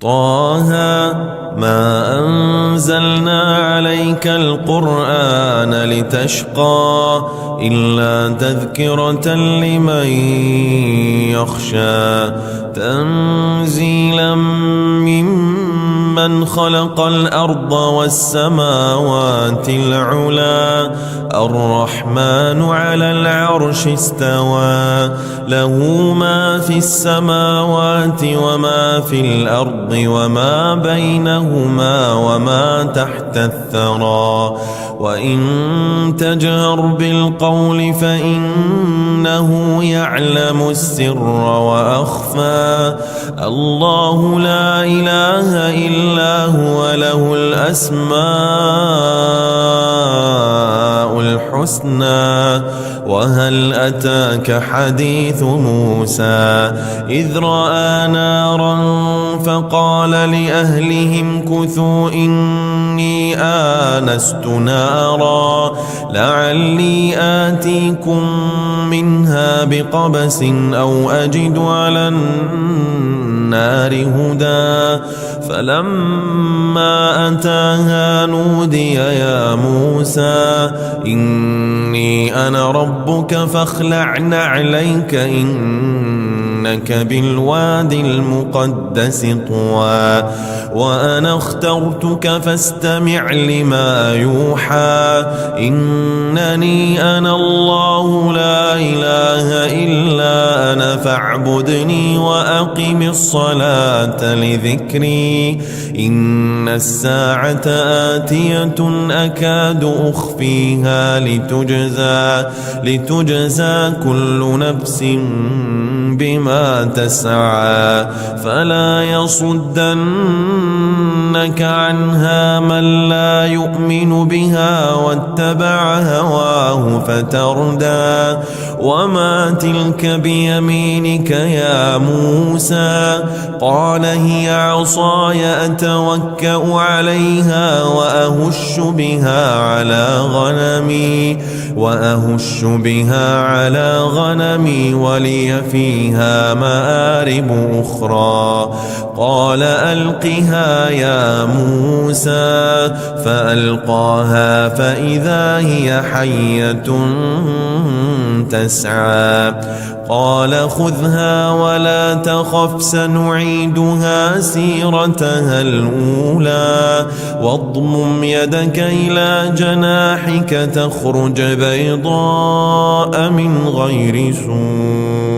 طه ما أنزلنا عليك القرآن لتشقى إلا تذكرة لمن يخشى تنزيلا ممن خلق الأرض والسماوات العلى الرحمن على العرش استوى له ما في السماوات وما في الأرض وما بينهما وما تحت الثرى وإن تجهر بالقول فإنه يعلم السر وأخفى الله لا إله إلا هو له الأسماء الحسنى وهل أتاك حديث موسى إذ رأى نارا فقال لأهلهم كثوا إني آنست نارا لعلي آتيكم منها بقبس أو أجد على النار هدى فلما أتاها نودي يا موسى إني أنا ربك فاخلع نعليك إنك بالوادي المقدس طوى وأنا اخترتك فاستمع لما يوحى إنني أنا الله لا إله إلا أنا فاعبدني وأقم الصلاة لذكري إن الساعة آتية أكاد أخفيها لتجزى كل نفس بما تسعى فلا يصدنك عنها من لا يؤمن بها واتبع هواه فتردى وما تلك بيمينك يا موسى قال هي عصاي أتوكأ عليها وأهش بها على غنمي ولي فيها مآرب أخرى قال ألقها يا موسى فألقاها فإذا هي حية تسعى قال خذها ولا تخف سنعيدها سيرتها الأولى واضمم يدك إلى جناحك تخرج بيضاء من غير سوء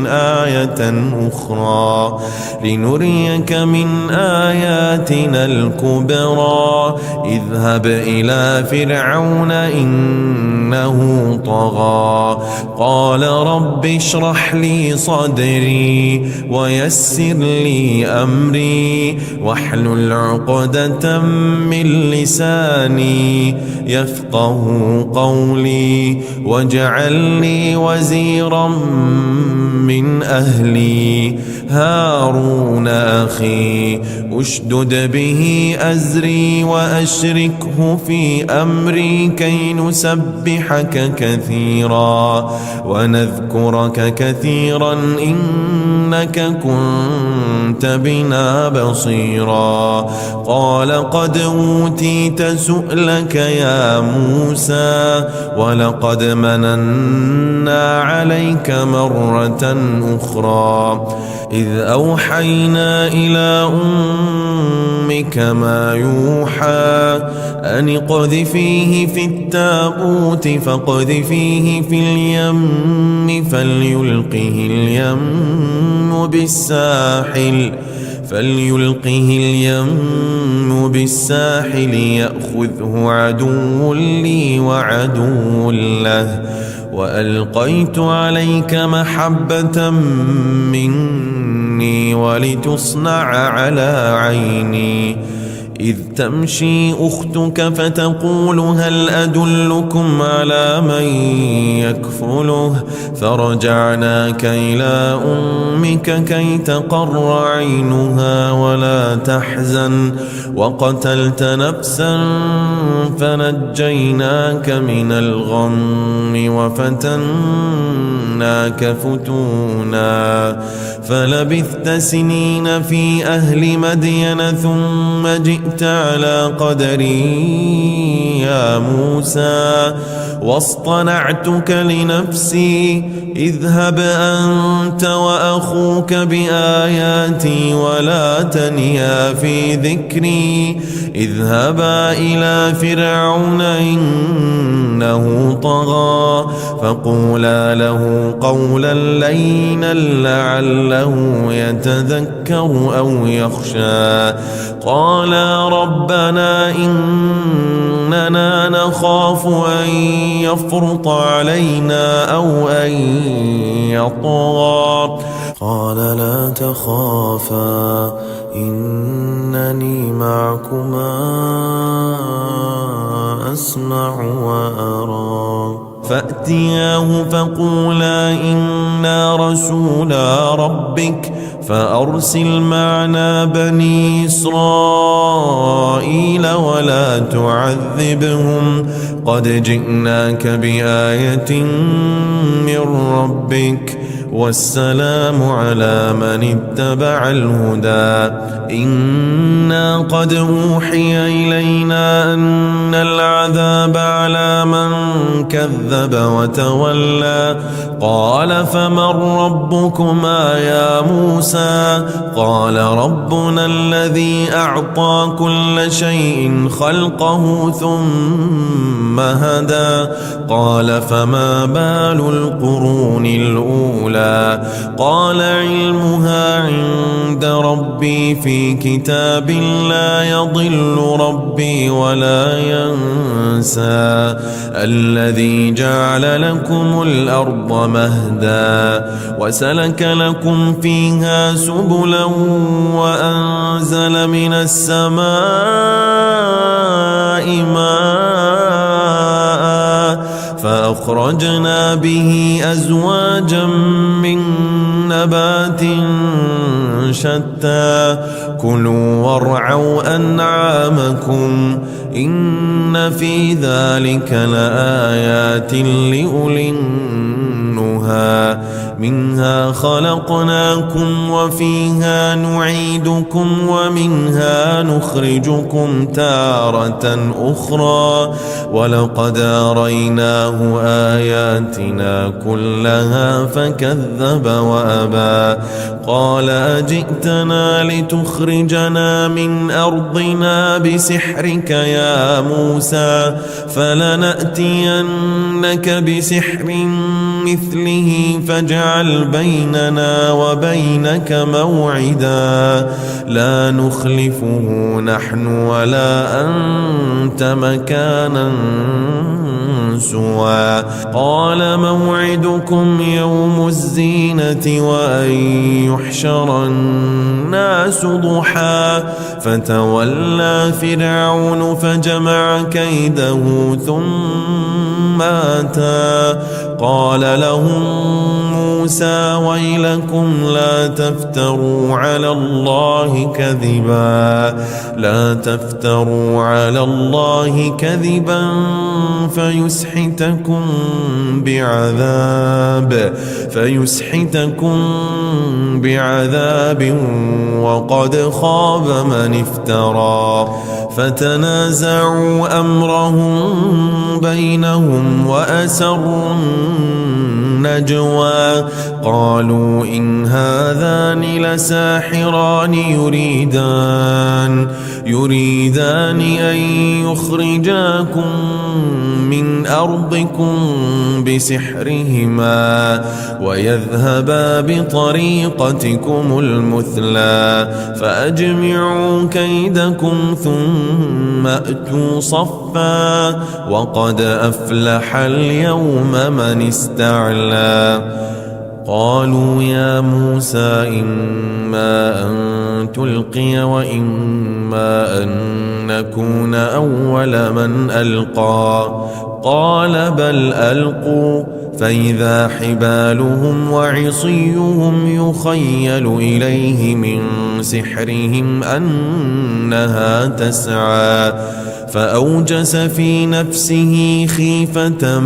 آية أخرى لنريك من آياتنا الكبرى اذهب إلى فرعون إنه طغى قال رب اشرح لي صدري ويسر لي أمري واحلل عقدة من لساني يفقه قولي واجعل لي وزيرا من أهلي هارون أخي أشدد به أزري وأشركه في أمري كي نسبحك كثيرا ونذكرك كثيرا إنك كنت بنا بصيرا قال قد أوتيت سؤلك يا موسى ولقد مننا عليك مرة أخرى إذ أوحينا إلى أمك ما يوحى أن اقذفيه في التابوت فاقذفيه في اليم فليلقه اليم بالساحل يأخذه عدو لي وعدو له وألقيت عليك محبة مني ولتصنع على عيني إذ تمشي أختك فتقول هل أدلكم على من يكفله فرجعناك إلى أمك كي تقر عينها ولا تحزن وقتلت نفسا فنجيناك من الغم وفتناك فتونا فلبثت سنين في أهل مدين ثم جئت على قدري يا موسى واصطنعتك لنفسي اذهب أنت وأخوك بآياتي ولا تنيا في ذكري اذهبا إلى فرعون إنه طغى فقولا له قولا لينا لعله يتذكر أو يخشى قالا ربنا إننا نخاف أن يفرط علينا أو أن يطغى قال لا تخافا إنني معكما أسمع وأرى فأتياه فقولا إنا رسولا ربك فأرسل معنا بني إسرائيل ولا تعذبهم قد جئناك بآية من ربك والسلام على من اتبع الهدى إنا قد أوحي إلينا أن العذاب على من كذب وتولى قال فمن ربكما يا موسى قال ربنا الذي أعطى كل شيء خلقه ثم هدى قال فما بال القرون الأولى قال علمها عند ربي في كتاب لا يضل ربي ولا ينسى الذي جعل لكم الأرض مهدا وسلك لكم فيها سبلا وأنزل من السماء ماء فأخرجنا به أزواجا من نبات شتى كلوا وارعوا أنعامكم إن في ذلك لآيات لأولي النهى منها خلقناكم وفيها نعيدكم ومنها نخرجكم تارة أخرى ولقد أريناه آياتنا كلها فكذب وأبى قال أجئتنا لتخرجنا من أرضنا بسحرك يا موسى فلنأتينك بسحر مثله فاجعل بيننا وبينك موعدا لا نخلفه نحن ولا أنت مكانا سوى قال موعدكم يوم الزينة وأن يحشر الناس ضحى فتولى فرعون فجمع كيده ثم أتى قال لهم موسى ويلكم لا تفتروا على الله كذبا فيسحتكم بعذاب وقد خاب من افترى فتنازعوا أمرهم بينهم وأسروا النجوى قالوا إن هذان لساحران يريدان أن يخرجاكم من أرضكم بسحرهما ويذهبا بطريقتكم المثلى فأجمعوا كيدكم ثم أتوا صفا وقد أفلح اليوم من استعلى قالوا يا موسى إما أن تلقي وإما أن نكون أول من ألقى قال بل ألقوا فإذا حبالهم وعصيهم يخيل إليه من سحرهم أنها تسعى فأوجس في نفسه خيفة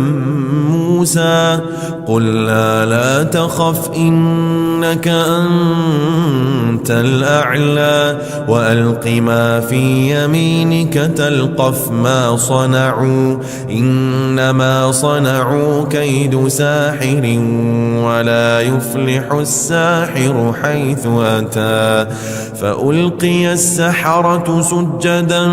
موسى قلنا لا تخف إنك أنت الأعلى وألق ما في يمينك تلقف ما صنعوا إنما صنعوا كيد ساحر ولا يفلح الساحر حيث أتى فألقي السحرة سجدا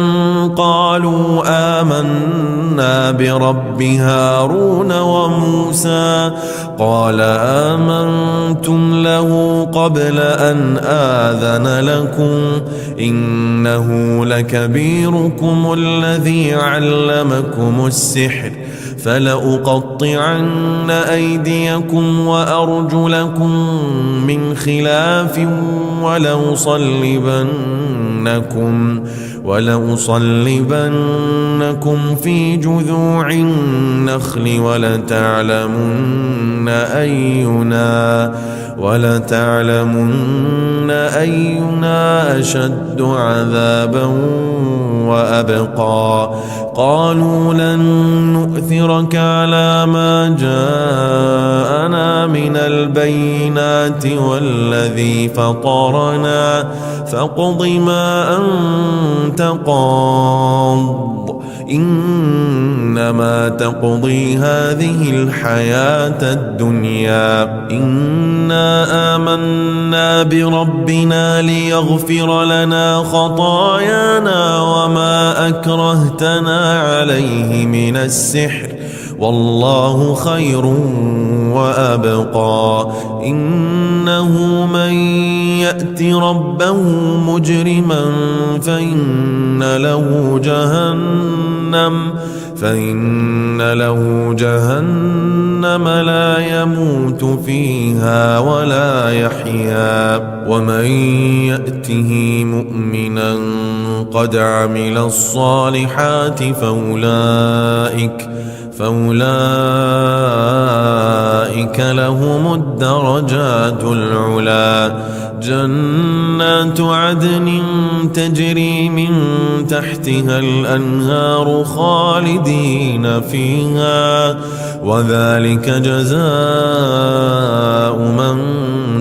قالوا آمنا برب هارون وموسى قال آمنتم له قبل أن آذن لكم إنه لكبيركم الذي علمكم السحر فلأقطعن أيديكم وأرجلكم من خلاف ولأصلبنكم في جذوع النخل ولتعلمن أينا أشد عذابا وأبقى قالوا لن نؤثرك على ما جاءنا من البينات والذي فطرنا فاقض ما أنت قاض إنما تقضي هذه الحياة الدنيا إنا آمنا بربنا ليغفر لنا خطايانا وما أكرهتنا عليه من السحر والله خير وأبقى إنه من يأت ربه مجرما فإن له جهنم لا يموت فيها ولا يحيا ومن يأته مؤمنا قد عمل الصالحات فأولئك لهم الدرجات العلى جنات عدن تجري من تحتها الأنهار خالدين فيها وذلك جزاء من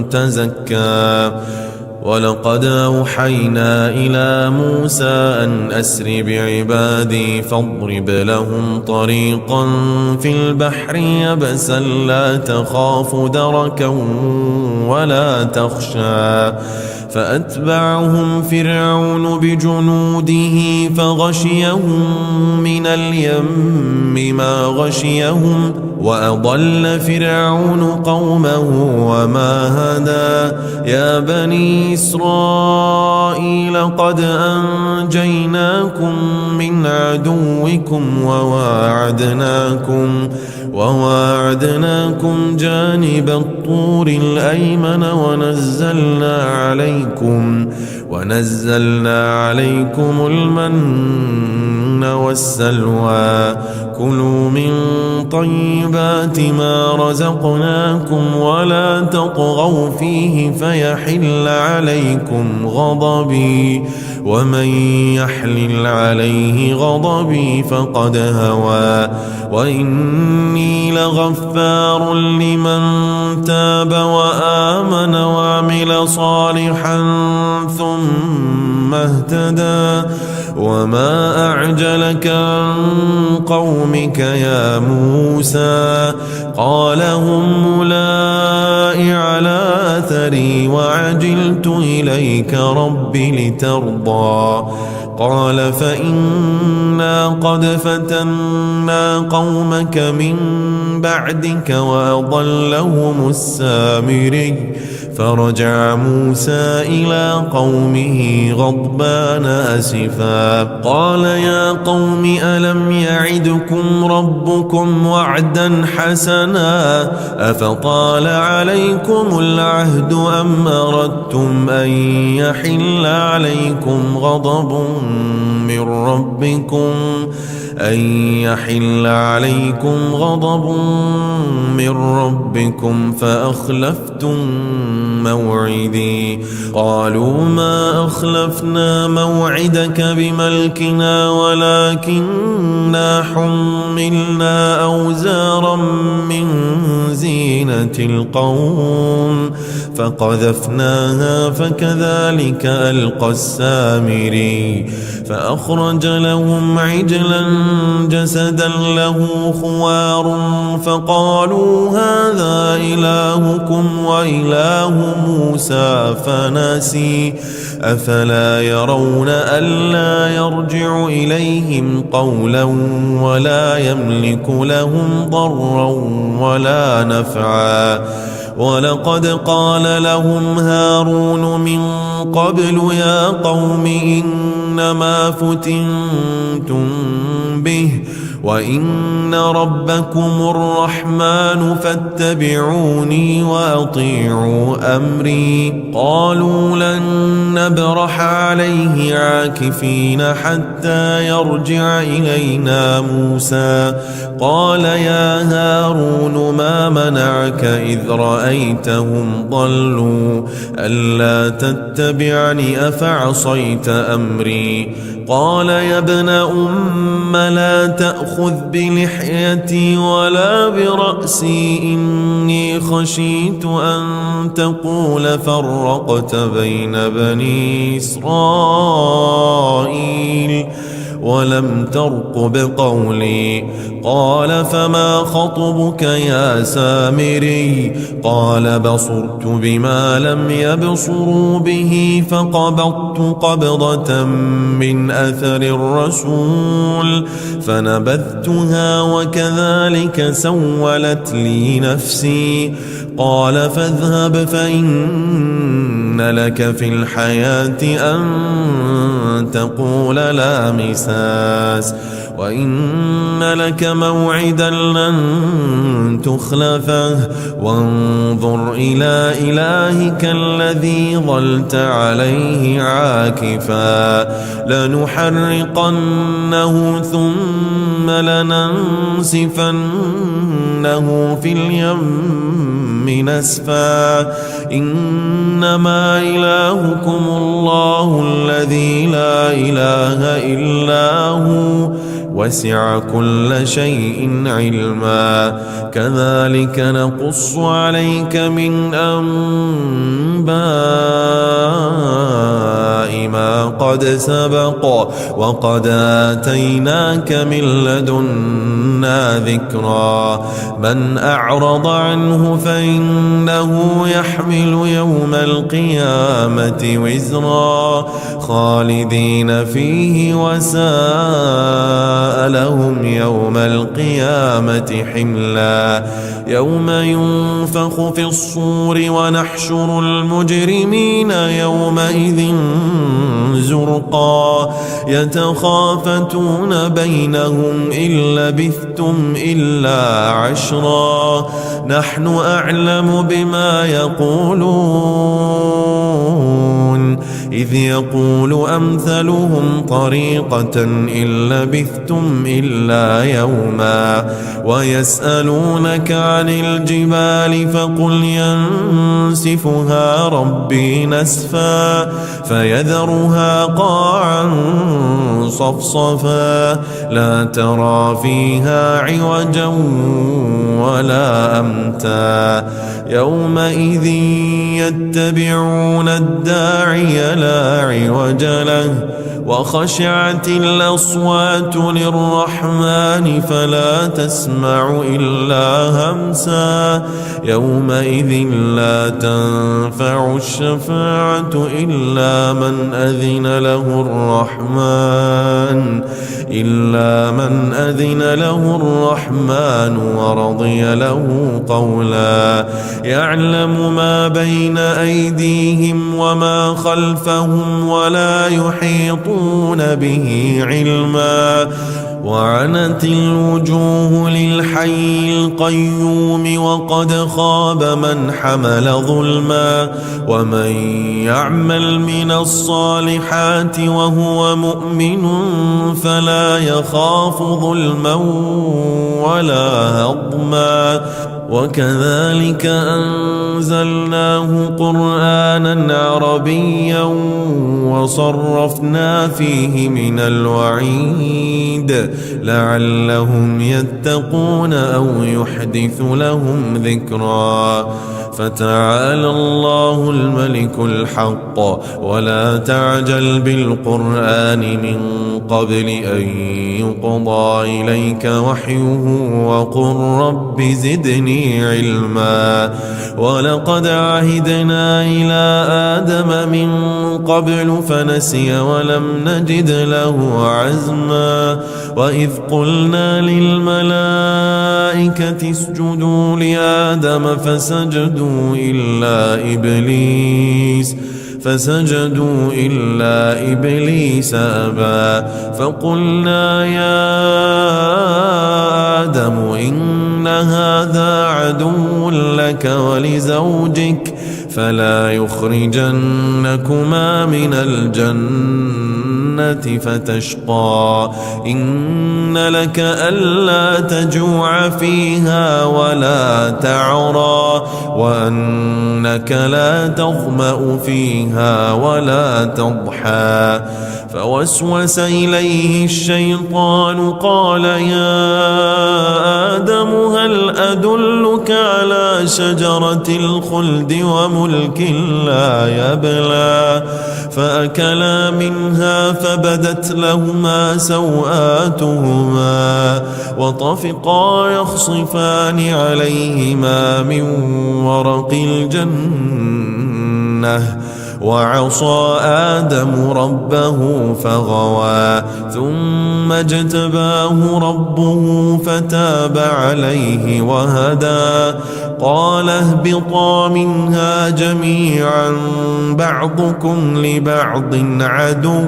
تزكى ولقد أوحينا إلى موسى أن أسر بعبادي فاضرب لهم طريقا في البحر يبسا لا تخاف دركا ولا تخشى فأتبعهم فرعون بجنوده فغشيهم من اليم ما غشيهم وأضل فرعون قومه وما هدى يا بني إسرائيل قد أنجيناكم من عدوكم وواعدناكم جانب الطور الأيمن ونزلنا عليكم المن والسلوى كلوا من طيبات ما رزقناكم ولا تطغوا فيه فيحل عليكم غضبي ومن يحلل عليه غضبي فقد هوى وإني لغفار لمن تاب وآمن وعمل صالحا ثم اهتدى وما أعجلك عن قومك يا موسى قال هم أولئك على أثري وعجلت إليك رب لترضى قال فإنا قد فتنا قومك من بعدك وأضلهم السامري فرجع موسى إلى قومه غضبان أسفا قال يا قوم ألم يعدكم ربكم وعدا حسنا أفطال عليكم العهد أم أردتم أن يحل عليكم غضب من ربكم أن يحل عليكم غضب من ربكم فأخلفتم موعدي. قالوا ما أخلفنا موعدك بملكنا ولكننا حملنا أوزارا من زينة القوم فقذفناها فكذلك ألقى السامري. فأخرج لهم عجلا جسدا له خوار فقالوا هذا إلهكم وإله موسى فنسي. أفلا يرون ألا يرجع إليهم قولا ولا يملك لهم ضرا ولا نفعا. ولقد قال لهم هارون من قبل يا قوم إنما فتنتم به وإن ربكم الرحمن فاتبعوني وأطيعوا أمري. قالوا لن نبرح عليه عاكفين حتى يرجع إلينا موسى. قال يا هارون ما منعك إذ رأيتهم ضلوا ألا تتبعني أفعصيت أمري. قال يا ابن أم لا تأخذ بلحيتي ولا برأسي إني خشيت أن تقول فرقت بين بني إسرائيل ولم ترقب قولي. قال فما خطبك يا سامري؟ قال بصرت بما لم يبصروا به فقبضت قبضة من أثر الرسول فنبذتها وكذلك سولت لي نفسي. قال فاذهب فإن لك في الحياة أن تقول لا مساس وإن لك موعدا لن تخلفه وانظر إلى إلهك الذي ظلت عليه عاكفا لنحرقنه ثم لننسفنه في اليم نسفا. إنما إلهكم الله الذي لا إله إلا هو وسع كل شيء علما. كذلك نقص عليك من أنباء ما قد سبق وقد آتيناك من لدنا ذكرا. من أعرض عنه فإنه يحمل يوم القيامة وزرا خالدين فيه وساء لهم يوم القيامة حملا. يوم ينفخ في الصور ونحشر المجرمين يومئذ زرقا يتخافتون بينهم إن لبثتم إلا عشرا نحن أعلم بما يقولون إذ يقول أمثلهم طريقة إن لبثتم إلا يوما. ويسألونك عن الجبال فقل ينسفها ربي نسفا فيذرها قاعا صفصفا لا ترى فيها عوجا ولا أمتا. يومئذ يتبعون الداعي لا عوج له وخشعت الأصوات للرحمن فلا تسمع إلا همسا. يومئذ لا تنفع الشفاعة إلا من أذن له الرحمن ورضي له قولا. يعلم ما بين أيديهم وما خلفهم ولا يحيطون به علما وعنت الوجوه للحي القيوم وقد خاب من حمل ظلما ومن يعمل من الصالحات وهو مؤمن فلا يخاف ظلما ولا هضما وكذلك أنزلناه قرآنا عربيا وصرفنا فيه من الوعيد لعلهم يتقون أو يحدث لهم ذكرا فتعالى الله الملك الحق ولا تعجل بالقرآن من قبل أن يقضى إليك وحيه وقل رب زدني علما ولقد عهدنا إلى آدم من قبل فنسي ولم نجد له عزما وإذ قلنا للملائكة اسجدوا لآدم فسجدوا إلا إبليس أبى فقلنا يا آدم إن هذا عدو لك ولزوجك فلا يخرجنكما من الجنة فتشقى إن لك ألا تجوع فيها ولا تعرى وأنك لا تظمأ فيها ولا تضحى فوسوس إليه الشيطان قال يا آدم هل أدلك على شجرة الخلد وملك لا يبلى فأكلا منها فبدت لهما سوآتهما وطفقا يخصفان عليهما من ورق الجنة وعصى آدم ربه فغوى ثم اجتباه ربه فتاب عليه وهدى قال اهبطا منها جميعا بعضكم لبعض عدو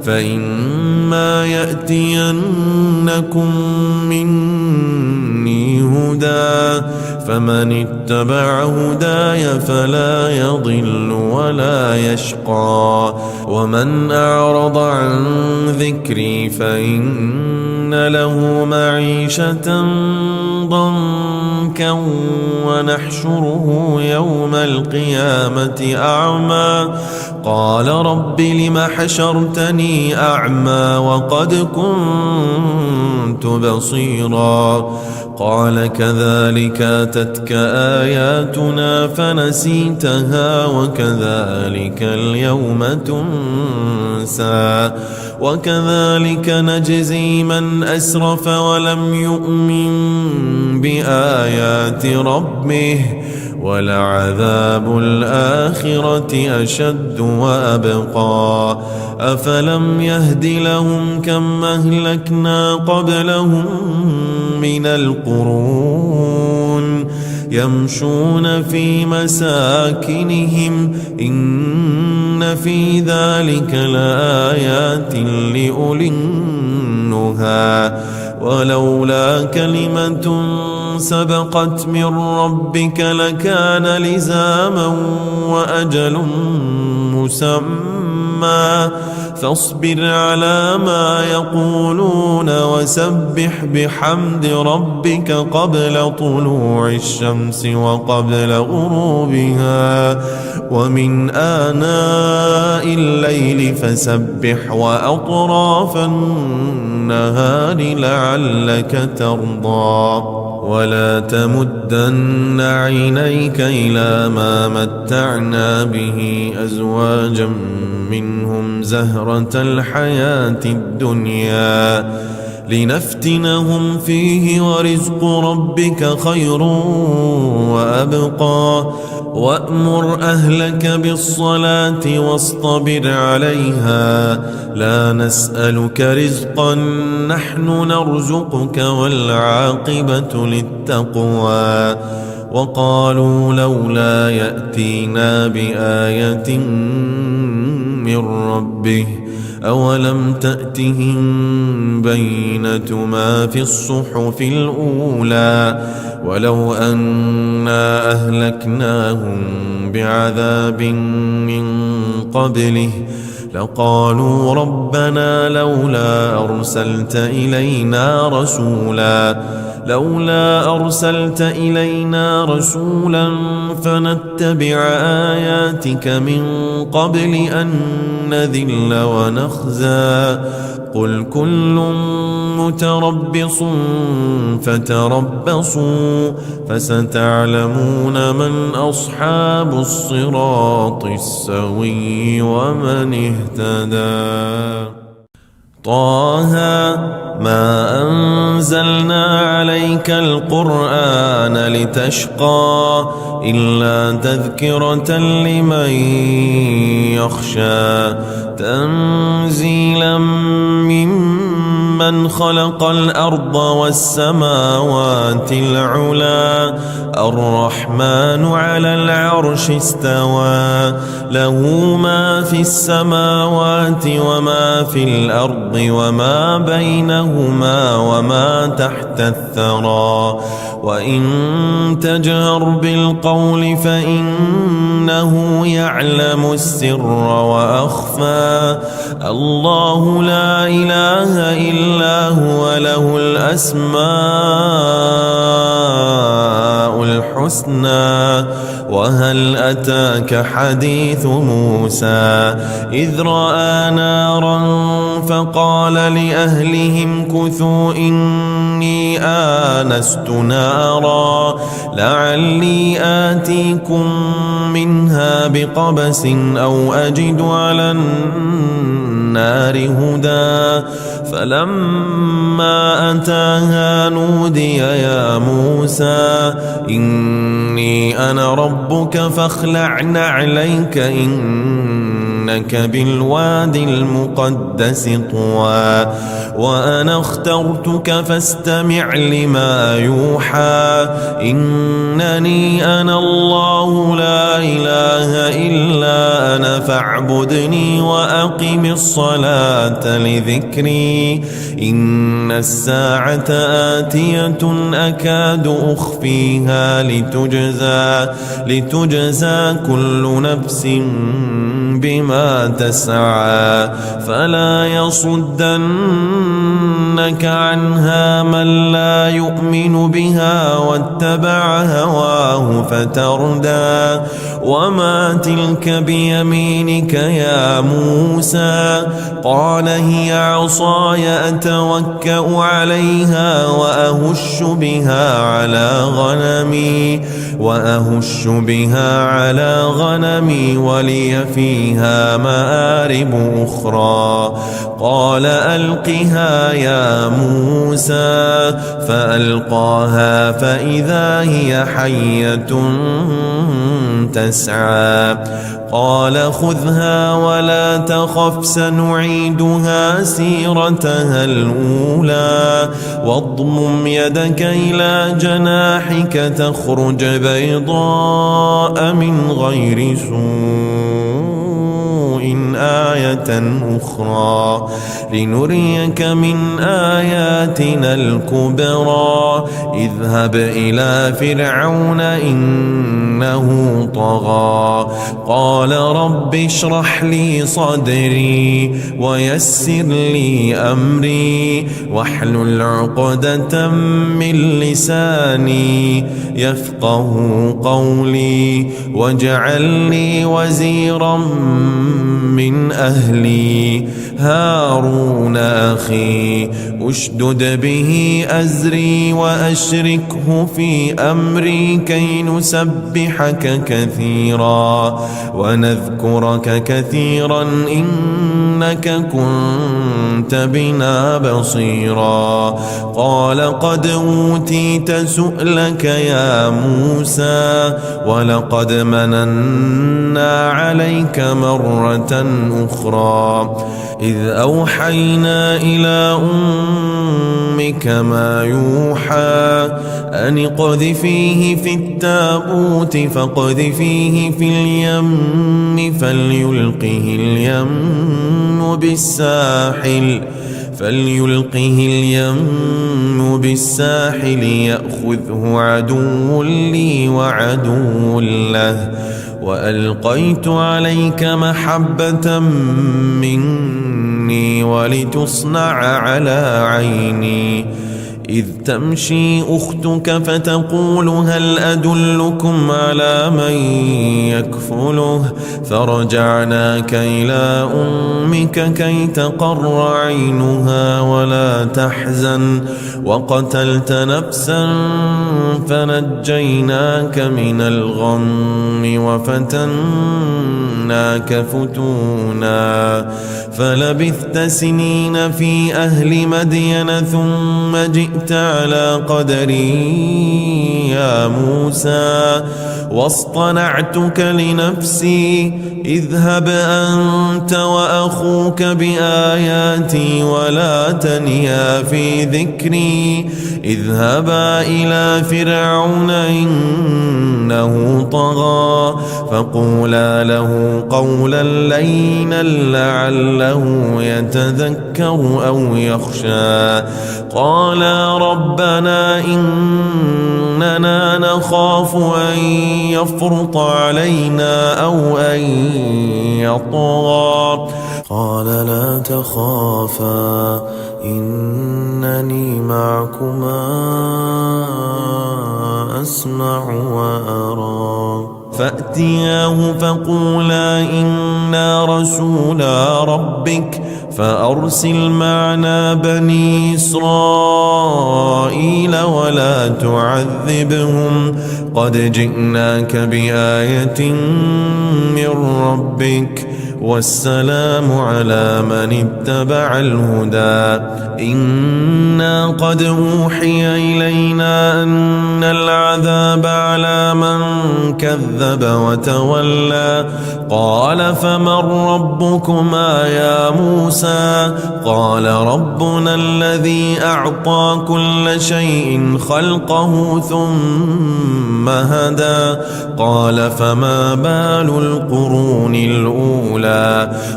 فإما يأتينكم مني هدى فمن اتبع هداي فلا يضل ولا يشقى ومن أعرض عن ذكري فإن له معيشة ضنكا ونحشره يوم القيامة أعمى قال رب لم حشرتني أعمى وقد كنت بصيرا قال كذلك أتتك آياتنا فنسيتها وكذلك اليوم تنسى وكذلك نجزي من أسرف ولم يؤمن بآيات ربه ولعذاب الآخرة أشد وأبقى أفلم يهد لهم كم أهلكنا قبلهم من القرون يمشون في مساكنهم إن في ذلك لآيات لأولي النهى ولولا كلمة سبقت من ربك لكان لزاما وأجل مسمى فاصبر على ما يقولون وسبح بحمد ربك قبل طلوع الشمس وقبل غروبها ومن آناء الليل فسبح وأطراف النهار لعلك ترضى ولا تمدن عينيك إلى ما متعنا به أزواجا منهم زهرة الحياة الدنيا لنفتنهم فيه ورزق ربك خير وأبقى وأمر أهلك بالصلاة واصطبر عليها لا نسألك رزقا نحن نرزقك والعاقبة للتقوى وقالوا لولا يأتينا بآية من ربه أولم تأتهم بينة ما في الصحف الأولى ولو أنا أهلكناهم بعذاب من قبله لقالوا ربنا لولا أرسلت إلينا رسولا فنتبع آياتك من قبل أن نذل ونخزى قل كل متربص فتربصوا فستعلمون من أصحاب الصراط السوي ومن اهتدى. طه ما أنزلنا عليك القرآن لتشقى إلا تذكرة لمن يخشى تنزيلا ممن خلق الأرض والسماوات العلى الرحمن على العرش استوى له ما في السماوات وما في الأرض وما بينهما وما تحت الثرى وإن تجهر بالقول فإنه يعلم السر وأخفى الله لا إله إلا هو له الأسماء الحسنى وهل أتاك حديث موسى إذ رأى نارا فقال لأهلهم كثوا إني آنست نارا لعلي آتيكم منها بقبس أو أجد على النار هدى فلما أتاها نودي يا موسى إني أنا ربك فاخلع نعليك إنك بالوادي المقدس طوى وأنا اخترتك فاستمع لما يوحى إنني أنا الله لا إله إلا أنا فاعبدني وأقم الصلاة لذكري إن الساعة آتية أكاد أخفيها لتجزى كل نفس بما تسعى فلا يصدنك عنها من لا يؤمن بها واتبع هواه فتردى وما تلك بيمينك يا موسى قال هي عصاي أتوكأ عليها وأهش بها على غنمي ولي فيها مآرب أخرى قال ألقها يا موسى فألقاها فإذا هي حية تسعى قال خذها ولا تخف سنعيدها سيرتها الأولى واضمم يدك إلى جناحك تخرج بيضاء من غير سوء آية أخرى لنريك من آياتنا الكبرى اذهب إلى فرعون إنه طغى قال رب اشرح لي صدري ويسر لي أمري واحلل عقدة من لساني يفقه قولي واجعل لي وزيرا من أهلي هارون أخي أشدد به أزري وأشركه في أمري كي نسبحك كثيرا ونذكرك كثيرا إنك كنت بنا بصيرا قال قد أوتيت سؤلك يا موسى ولقد مننا عليك مرة أخرى إذ أوحينا إلى أمك ما يوحى أن اقذفيه في التابوت فاقذفيه في اليم فليلقه اليم بالساحل يأخذه عدو لي وعدو له وألقيت عليك محبة مني ولتصنع على عيني إذ تمشي أختك فتقول هل أدلكم على من يكفله فرجعناك إلى أمك كي تقر عينها ولا تحزن وقتلت نفسا فنجيناك من الغم وفتناك فتونا فلبثت سنين في أهل مدين ثم جئت على قدري يا موسى واصطنعتك لنفسي اذهب أنت وأخوك بآياتي ولا تنيا في ذكري اذهبا إلى فرعون إنه طغى فقولا له قولا لينا لعله يتذكر أو يخشى قالا ربنا إننا نخاف أن يفرط علينا أو أن يطغى قال لا تخافا إنني معكما أسمع وأرى فأتياه فقولا إنا رسولا ربك فأرسل معنا بني إسرائيل ولا تعذبهم قد جئناك بآية من ربك والسلام على من اتبع الهدى إنا قد أوحي إلينا أن العذاب على من كذب وتولى قال فمن ربكما يا موسى قال ربنا الذي أعطى كل شيء خلقه ثم هدى قال فما بال القرون الأولى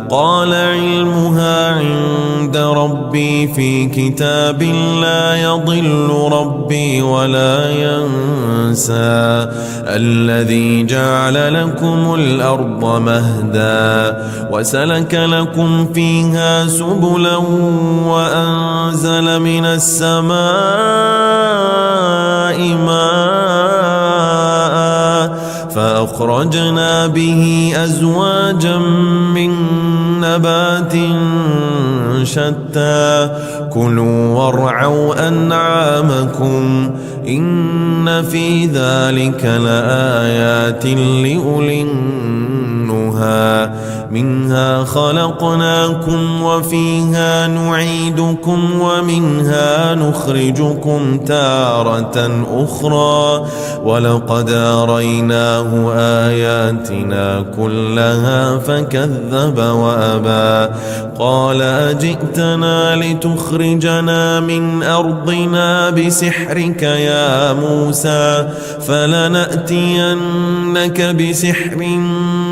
قال علمها عند ربي في كتاب لا يضل ربي ولا ينسى الذي جعل لكم الأرض مهدا وسلك لكم فيها سبلا وأنزل من السماء ماء فأخرجنا به أزواجا من نبات شتى كلوا وارعوا أنعامكم إن في ذلك لآيات لأولي النهى منها خلقناكم وفيها نعيدكم ومنها نخرجكم تارة أخرى ولقد أريناه آياتنا كلها فكذب وأبى قال أجئتنا لتخرجنا من أرضنا بسحرك يا موسى فلنأتينك بسحر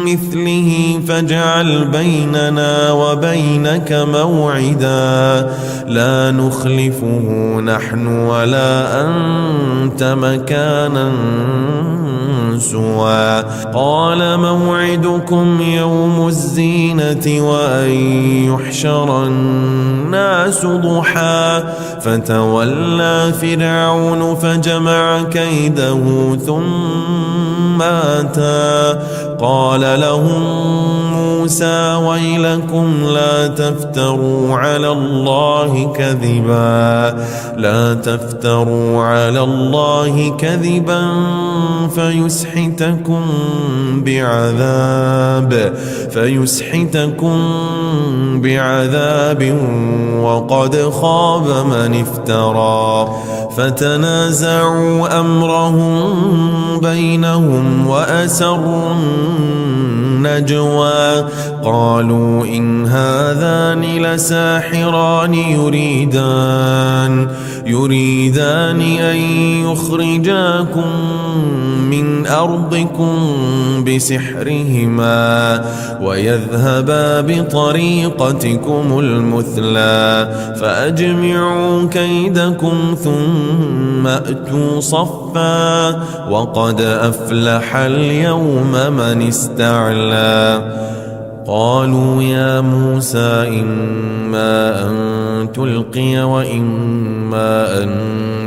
مثله فاجعل بيننا وبينك موعدا لا نخلفه نحن ولا أنت مكانا سوى قال موعدكم يوم الزينة وأن يحشر الناس ضحى فتولى فرعون فجمع كيده ثم أتى قال لهم موسى ويلكم لا تفتروا على الله كذبا فيسحتكم بعذاب وقد خاب من افترى فتنازعوا أمرهم بينهم وأسروا النجوى قالوا إن هذان لساحران يريدان أن يخرجاكم من أرضكم بسحرهما ويذهبا بطريقتكم المثلى فأجمعوا كيدكم ثم أتوا صفا وقد أفلح اليوم من استعلى قالوا يا موسى إما أن تلقي وإما أن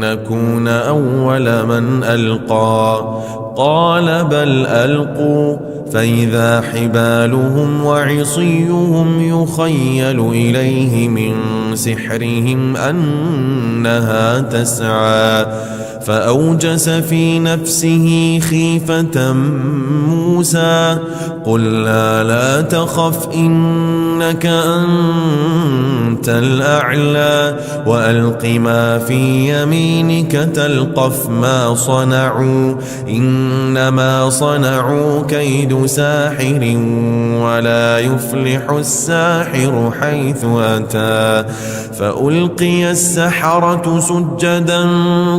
نكون أول من ألقى قال بل ألقوا فإذا حبالهم وعصيهم يخيل إليه من سحرهم أنها تسعى فأوجس في نفسه خيفة موسى قلنا لا تخف إنك أنت الأعلى وألق ما في يمينك تلقف ما صنعوا إنما صنعوا كيد ساحر ولا يفلح الساحر حيث أتى فألقي السحرة سجدا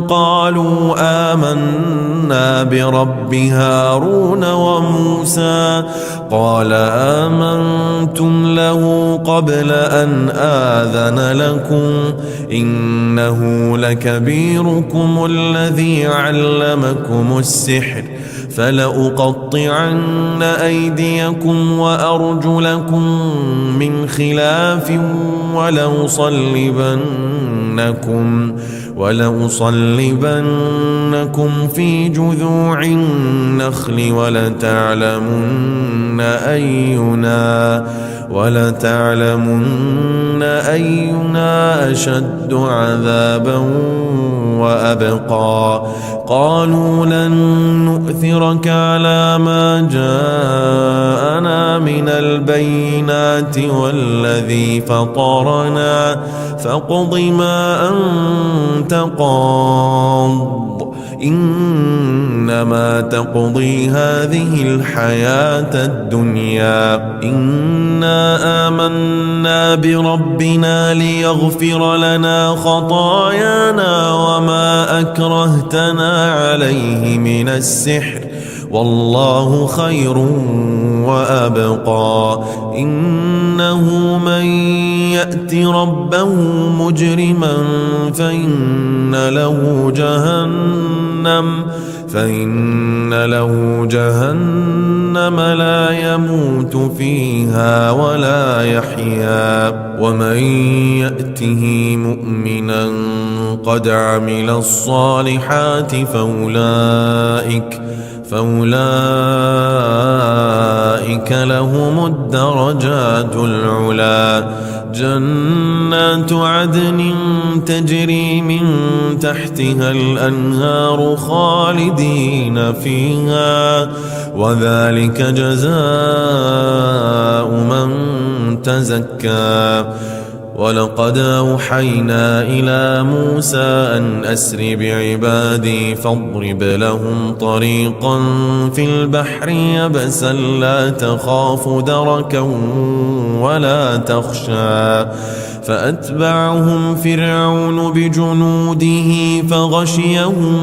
قالوا آمنا برب هارون وموسى قال آمنتم له قبل أن آذن لكم إنه لكبيركم الذي علمكم السحر فلأقطعن أيديكم وأرجلكم من خلاف ولأصلبنكم في جذوع النخل ولتعلمن أينا أشد عذابا وأبقى قالوا لن نؤثرك على ما جاءنا من البينات والذي فطرنا فاقض ما أنت قاض إنما تقضي هذه الحياة الدنيا إنا آمنا بربنا ليغفر لنا خطايانا وما أكرهتنا عليه من السحر والله خير وأبقى إنه من يأت ربه مجرما فإن له جهنم لا يموت فيها ولا يحيا ومن يأته مؤمنا قد عمل الصالحات فأولئك لهم الدرجات العلى جنات عدن تجري من تحتها الأنهار خالدين فيها وذلك جزاء من تزكى ولقد أوحينا إلى موسى أن أسر بعبادي فاضرب لهم طريقا في البحر يبسا لا تخاف دركا ولا تخشى فأتبعهم فرعون بجنوده فغشيهم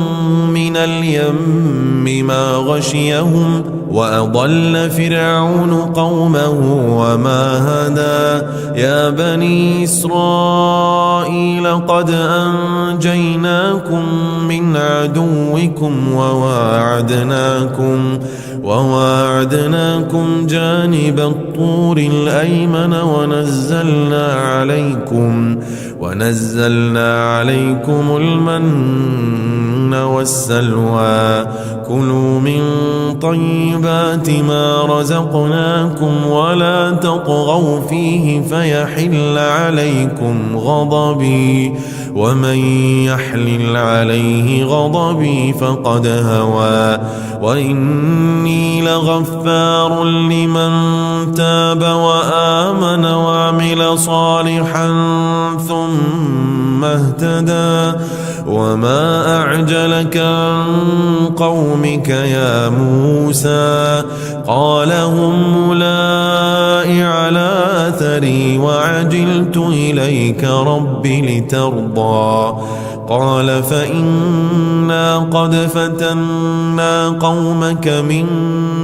من اليم ما غشيهم وأضل فرعون قومه وما هدى يا بني إسرائيل قد أنجيناكم من عدوكم وواعدناكم جانب الطور الأيمن ونزلنا عليكم المن والسلوى كلوا من طيبات ما رزقناكم ولا تطغوا فيه فيحل عليكم غضبي ومن يحلل عليه غضبي فقد هوى وإني لغفار لمن تاب وآمن وعمل صالحا ثم اهتدى وما أعجلك عن قومك يا موسى قال هم أمري وعجلت إليك رب لترضى قال فإنا قد فتنا قومك من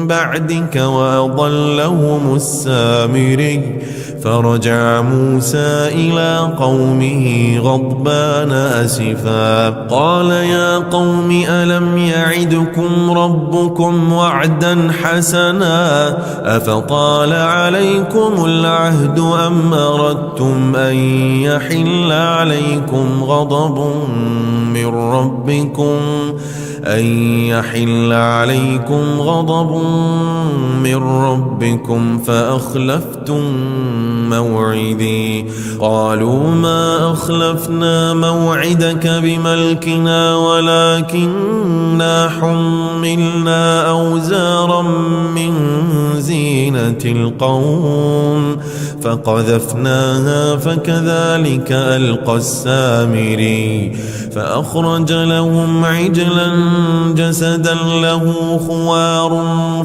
بعدك وأضلهم السامري فرجع موسى إلى قومه غضبان أسفا قال يا قوم ألم يعدكم ربكم وعدا حسنا أفطال عليكم العهد أم أردتم أن يحل عليكم غضب من ربكم فأخلفتم موعدي قالوا ما أخلفنا موعدك بملكنا ولكننا حملنا أوزارا من زينة القوم فقذفناها فكذلك ألقى السامري فأخرج لهم عجلا جسدا له خوار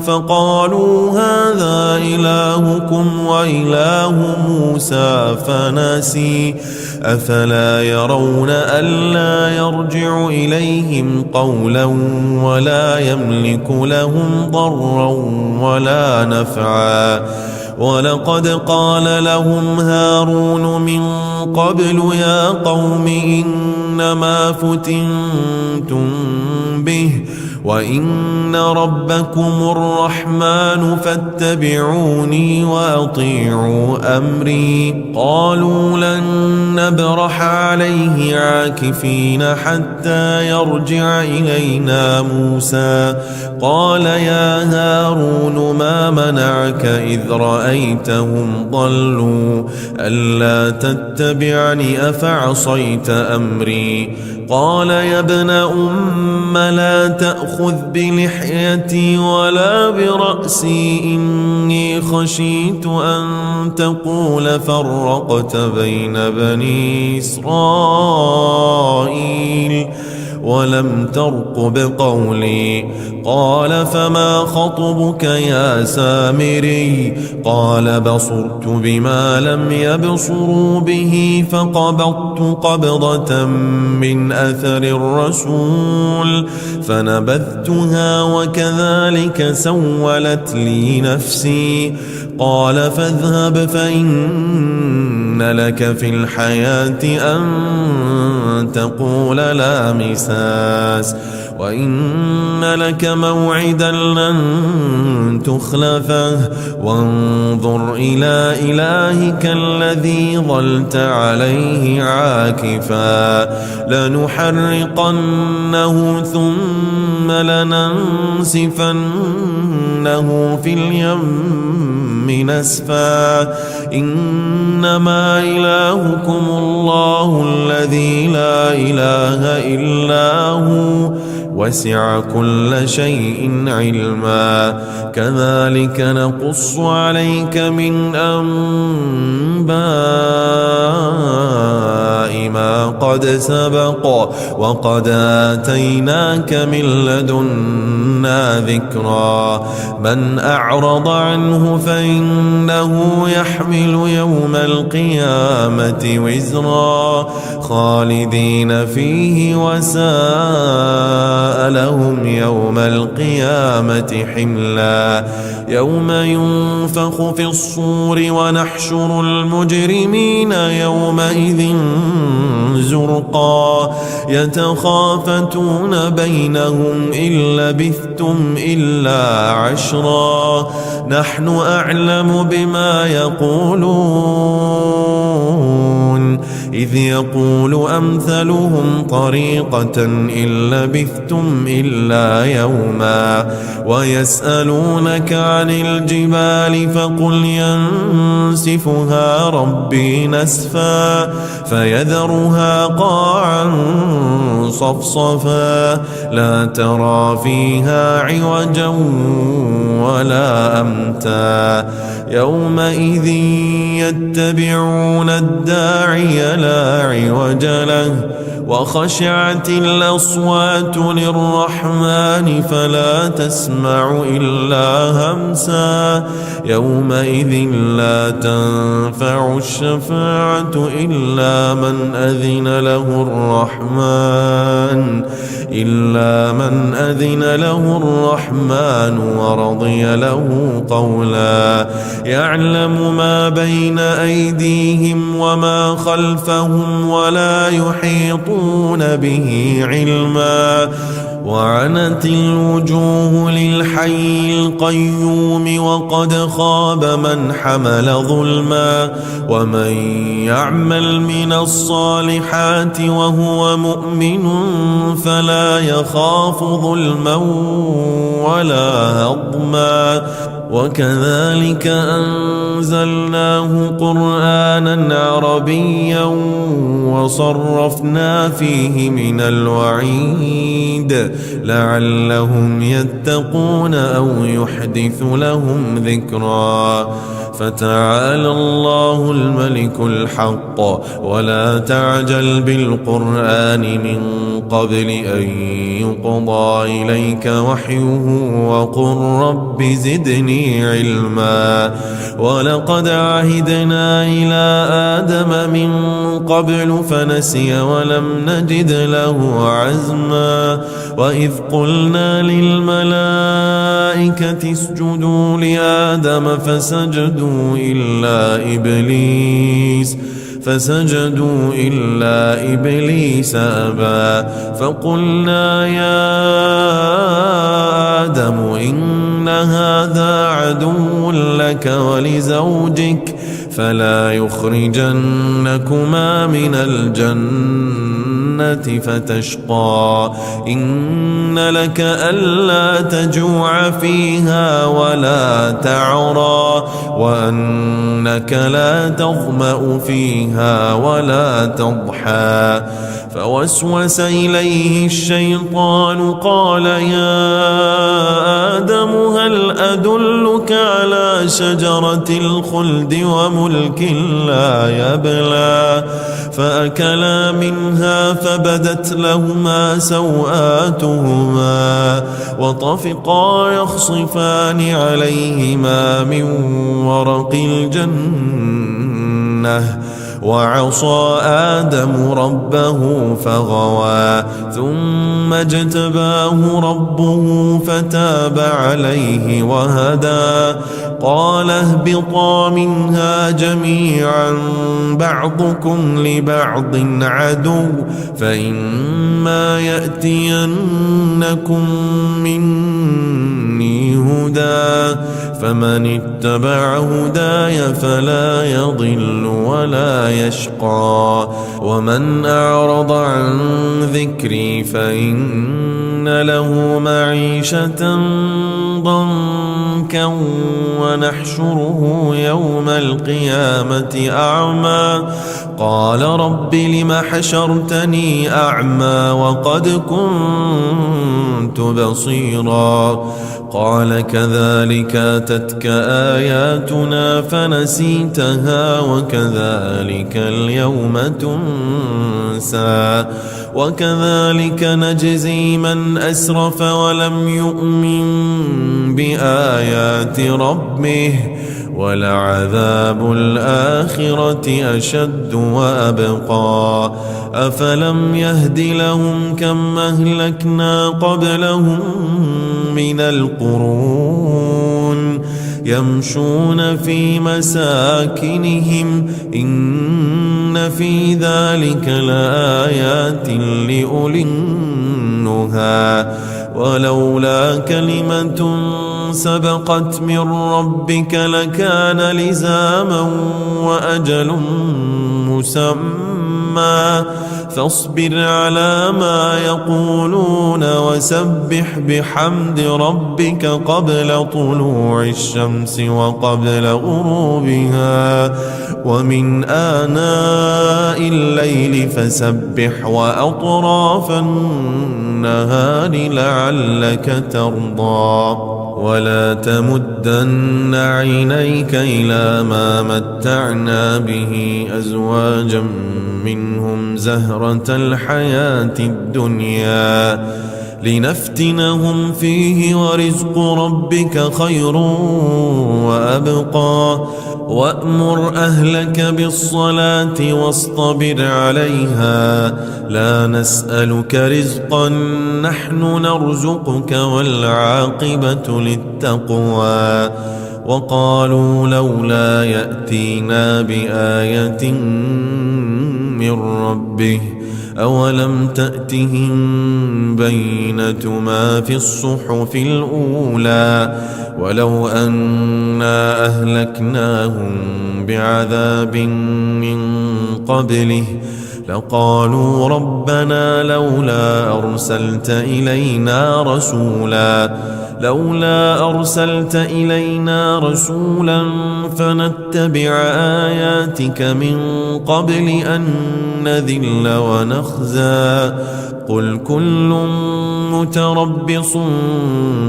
فقالوا هذا إلهكم وإله موسى فنسي أفلا يرون ألا يرجع إليهم قولا ولا يملك لهم ضرا ولا نفعا ولقد قال لهم هارون من قبل يا قوم إنما فتنتم به وإن ربكم الرحمن فاتبعوني وأطيعوا أمري قالوا لن نبرح عليه عاكفين حتى يرجع إلينا موسى قال يا هارون ما منعك إذ رأيتهم ضلوا ألا تتبعني أفعصيت أمري قال يا ابن أم لا تأخذ بلحيتي ولا برأسي إني خشيت أن تقول فرقت بين بني إسرائيل ولم ترقب قولي قال فما خطبك يا سامري قال بصرت بما لم يبصروا به فقبضت قبضة من أثر الرسول فنبذتها وكذلك سولت لي نفسي قال فاذهب فإن لك في الحياة أن تقول لا مساس وإن لك موعدا لن تخلفه وانظر إلى إلهك الذي ظلت عليه عاكفا لنحرقنه ثم لننسفنه في اليم نسفا إنما إلهكم الله الذي لا إله إلا هو وسع كل شيء علما كذلك نقص عليك من أنباء ما قد سبق وقد آتيناك من لدنا ذكرا من أعرض عنه فإنه يحمل يوم القيامة وزرا خالدين فيه وساء لهم يوم القيامة حملا يوم ينفخ في الصور ونحشر المجرمين يومئذ زرقا يتخافتون بينهم إن لبثتم إلا عشرا نحن أعلم بما يقولون إذ يقول أمثلهم طريقة إن لبثتم إلا يوما ويسألونك عن الجبال فقل ينسفها ربي نسفا فيذرها قاعا صفصفا لا ترى فيها عوجا ولا أمتا يومئذ يتبعون الداعي لا عوج له وخشعت الأصوات للرحمن فلا تسمع إلا همسا يومئذ لا تنفع الشفاعة إلا من أذن له الرحمن ورضي له قولا يعلم ما بين أيديهم وما خلفهم ولا يحيطون به علما وعنت الوجوه للحي القيوم وقد خاب من حمل ظلما ومن يعمل من الصالحات وهو مؤمن فلا يخاف ظلما ولا هضما وكذلك أنزلناه قرآنا عربيا وصرفنا فيه من الوعيد لعلهم يتقون أو يحدث لهم ذكرا فتعالى الله الملك الحق ولا تعجل بالقرآن من قبل أن يقضى إليك وحيه وقل رب زدني علما ولقد عهدنا إلى آدم من قبل فنسي ولم نجد له عزما وإذ قلنا للملائكة اسجدوا لآدم فسجدوا إلا إبليس أبى فقلنا يا آدم إن هذا عدو لك ولزوجك فلا يخرجنكما من الجنة فتشقى إن لك ألا تجوع فيها ولا تعرى وأنك لا تظمأ فيها ولا تضحى فوسوس إليه الشيطان قال يا آدم هل أدلك على شجرة الخلد وملك لا يبلى فأكلا منها فبدت لهما سوآتهما وطفقا يخصفان عليهما من ورق الجنة وعصى آدم ربه فغوى ثم اجتباه ربه فتاب عليه وهدى قال اهبطا منها جميعا بعضكم لبعض عدو فإما يأتينكم مني هدى فمن اتبع هداي فلا يضل ولا يشقى ومن أعرض عن ذكري فإن له معيشة ضنكا ونحشره يوم القيامة أعمى قال رب لم حشرتني أعمى وقد كنت بصيرا قال كذلك أتتك آياتنا فنسيتها وكذلك اليوم تنسى وكذلك نجزي من أسرف ولم يؤمن بآيات ربه ولعذاب الآخرة أشد وأبقى أفلم يهد لهم كم أهلكنا قبلهم من القرون يمشون في مساكنهم إن في ذلك لآيات لأولي النهى ولولا كلمة سبقت من ربك لكان لزاما وأجل مسمى فاصبر على ما يقولون وسبح بحمد ربك قبل طلوع الشمس وقبل غروبها ومن آناء الليل فسبح وأطراف النهار لعلك ترضى ولا تمدن عينيك إلى ما متعنا به أزواجا منهم زهرة الحياة الدنيا لنفتنهم فيه ورزق ربك خير وأبقى وأمر أهلك بالصلاة واصطبر عليها لا نسألك رزقا نحن نرزقك والعاقبة للتقوى وقالوا لولا يأتينا بآية من ربه أولم تأتهم بينة ما في الصحف الأولى ولو أنا أهلكناهم بعذاب من قبله لقالوا ربنا لولا أرسلت إلينا رسولا فنتبع آياتك من قبل أن نذل ونخزى قل كل متربص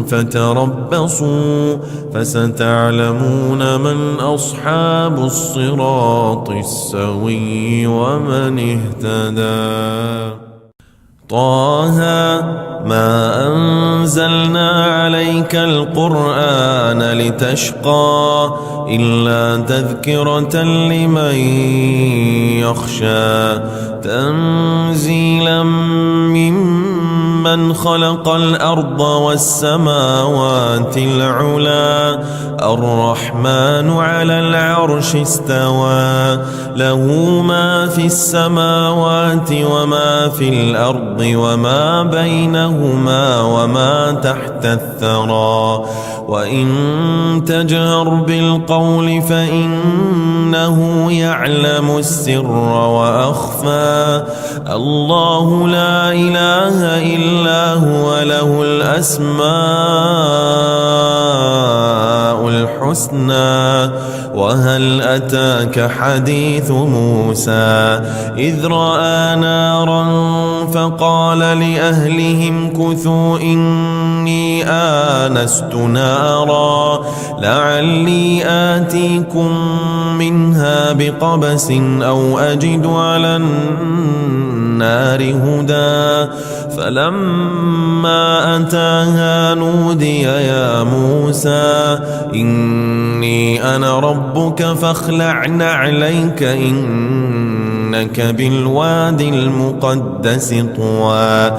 فتربصوا فستعلمون من أصحاب الصراط السوي ومن اهتدى. طه ما أنزلنا عليك القرآن لتشقى إلا تذكرة لمن يخشى تنزيلا ممن خلق الأرض والسماوات العلى الرحمن على العرش استوى له ما في السماوات وما في الأرض وما بينهما وما تحت الثرى وإن تجهر بالقول فإنه يعلم السر وأخفى الله لا إله إلا هو له الأسماء الحسنى وهل أتاك حديث موسى إذ رأى نارا فقال لأهلهم كثوا إني آنست نارا لعلي آتيكم منها بقبس أو أجد على النار هدى فلما أتاها نودي يا موسى إني أنا ربك فاخلع نعليك إنك بالواد المقدس طوى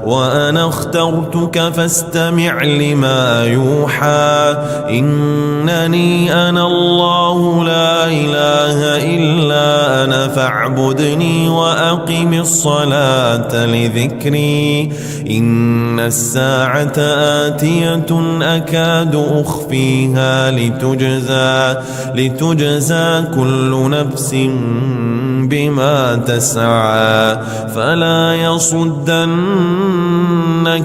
وأنا اخترتك فاستمع لما يوحى إنني أنا الله لا إله إلا أنا فاعبدني وأقم الصلاة لذكري إن الساعة آتية أكاد أخفيها لتجزى كل نفس بما تسعى فلا يصدنك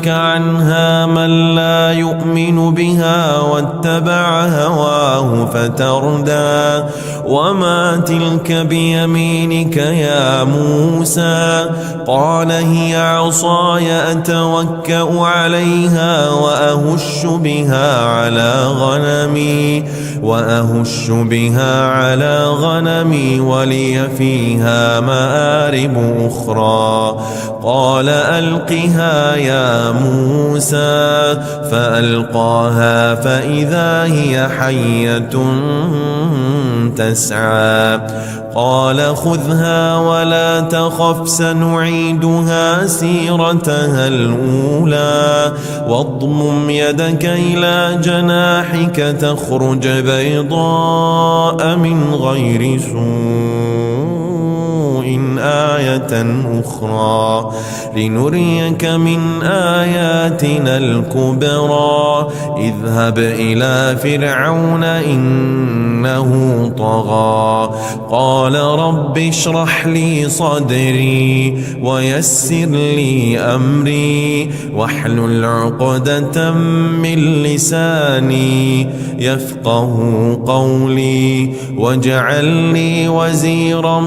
عنها من لا يؤمن بها واتبع هواه فتردى وما تلك بيمينك يا موسى قال هي عصاي أتوكأ عليها وأهش بها على غنمي ولي فيها مآرب أخرى قال ألقها يا موسى فألقاها فإذا هي حية تسعى قال خذها ولا تخف سنعيدها سيرتها الأولى واضمم يدك إلى جناحك تخرج بيضاء من غير سوء آية أخرى لنريك من آياتنا الكبرى اذهب إلى فرعون إنه طغى قال رب اشرح لي صدري ويسر لي أمري واحلل عقدة من لساني يفقه قولي واجعل لي وزيرا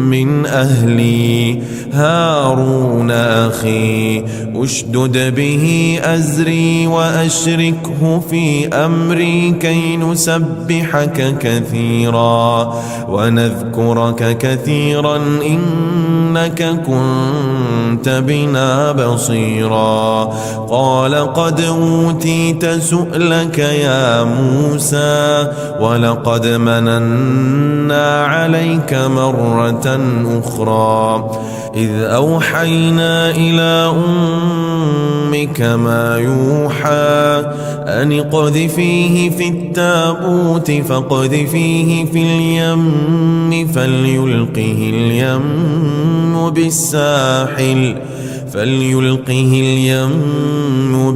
من أهلي هارون أخي أشدد به أزري وأشركه في أمري كي نسبحك كثيرا ونذكرك كثيرا إنك كنت بنا بصيرا. قال قد أوتيت سؤلك يا موسى ولقد مننا عليك مرة أخرى إذ أوحينا إلى أمك ما يوحى أن اقذفيه في التابوت فاقذفيه في اليم فليلقه اليم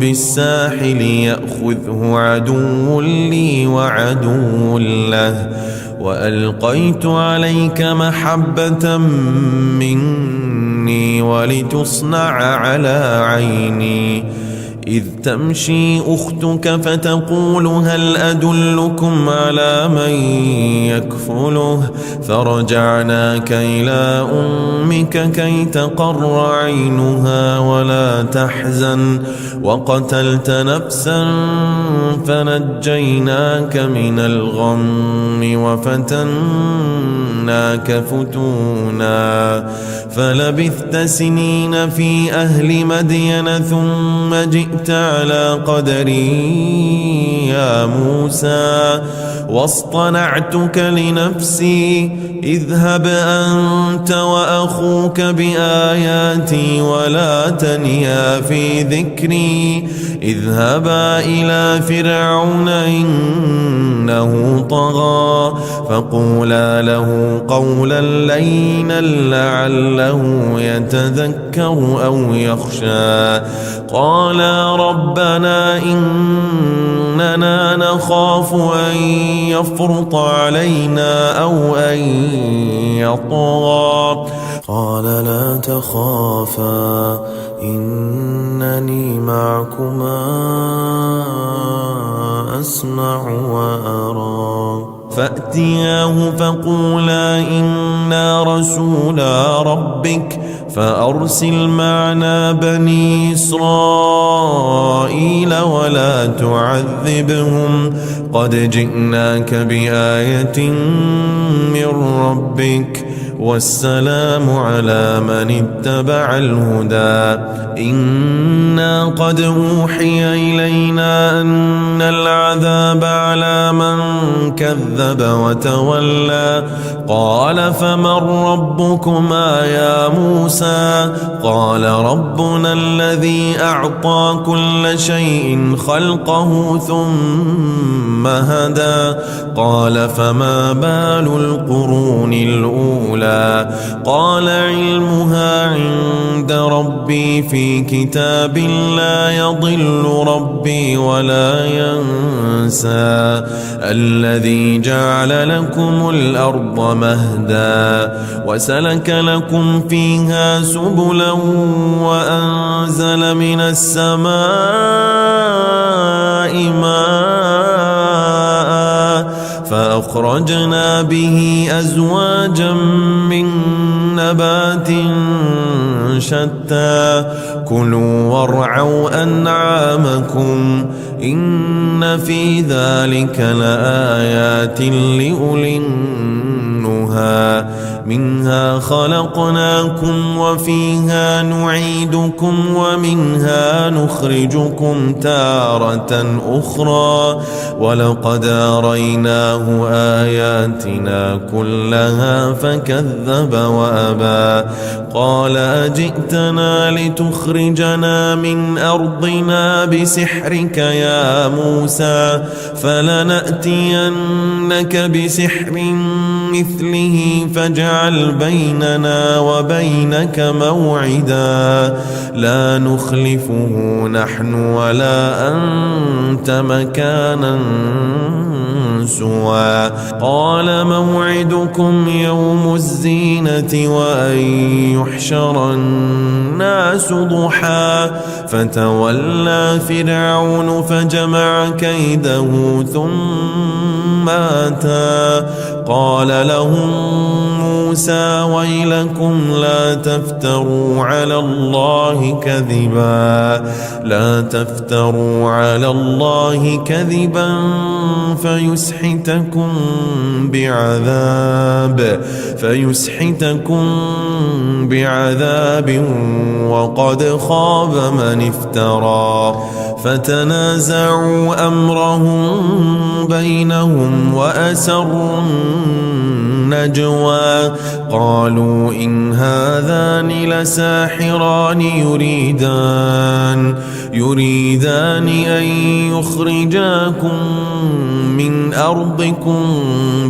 بالساحل يأخذه عدو لي وعدو له وألقيت عليك محبة مني ولتصنع على عيني إذ تمشي أختك فتقول هل أدلكم على من يكفله فرجعناك إلى أمك كي تقر عينها ولا تحزن وقتلت نفسا فنجيناك من الغم وفتناك فتونا فلبثت سنين في أهل مدين ثم جئت على قدري يا موسى واصطنعتك لنفسي اذهب أنت وأخوك بآياتي ولا تنيا في ذكري اذهبا إلى فرعون إنه طغى فقولا له قولا لينا لعله يتذكر أو يخشى قالا ربنا إننا نخاف أن يفرط علينا أو أن يطغى قال لا تخافا إنني معكما أسمع وأرى فأتياه فقولا إنا رسولا ربك فأرسل معنا بني إسرائيل ولا تعذبهم قد جئناك بآية من ربك والسلام على من اتبع الهدى إنا قد أوحي إلينا أن العذاب على من كذب وتولى قال فمن ربكما يا موسى قال ربنا الذي أعطى كل شيء خلقه ثم هدى قال فما بال القرون الأولى قال علمها عند ربي في كتاب لا يضل ربي ولا ينسى الذي جعل لكم الأرض مهدا وسلك لكم فيها سبلا وأنزل من السماء ماء فأخرجنا به أزواجا من نبات شتى كلوا وارعوا أنعامكم إن في ذلك لآيات لأولي النهى منها خلقناكم وفيها نعيدكم ومنها نخرجكم تارة أخرى ولقد أريناه آياتنا كلها فكذب وأبى قال أجئتنا لتخرجنا من أرضنا بسحرك يا موسى فلنأتينك بسحر مثله فاجعل بيننا وبينك موعدا لا نخلفه نحن ولا أنت مكانا سوى قال موعدكم يوم الزينة وأن يحشر الناس ضحى فتولى فرعون فجمع كيده ثم أتى قال لهم موسى ويلكم لا تفتروا على الله كذبا فيسحتكم بعذاب وقد خاب من افترى. فتنازعوا أمرهم بينهم وأسروا النجوى قالوا إن هذان لساحران يريدان أن يخرجاكم من أرضكم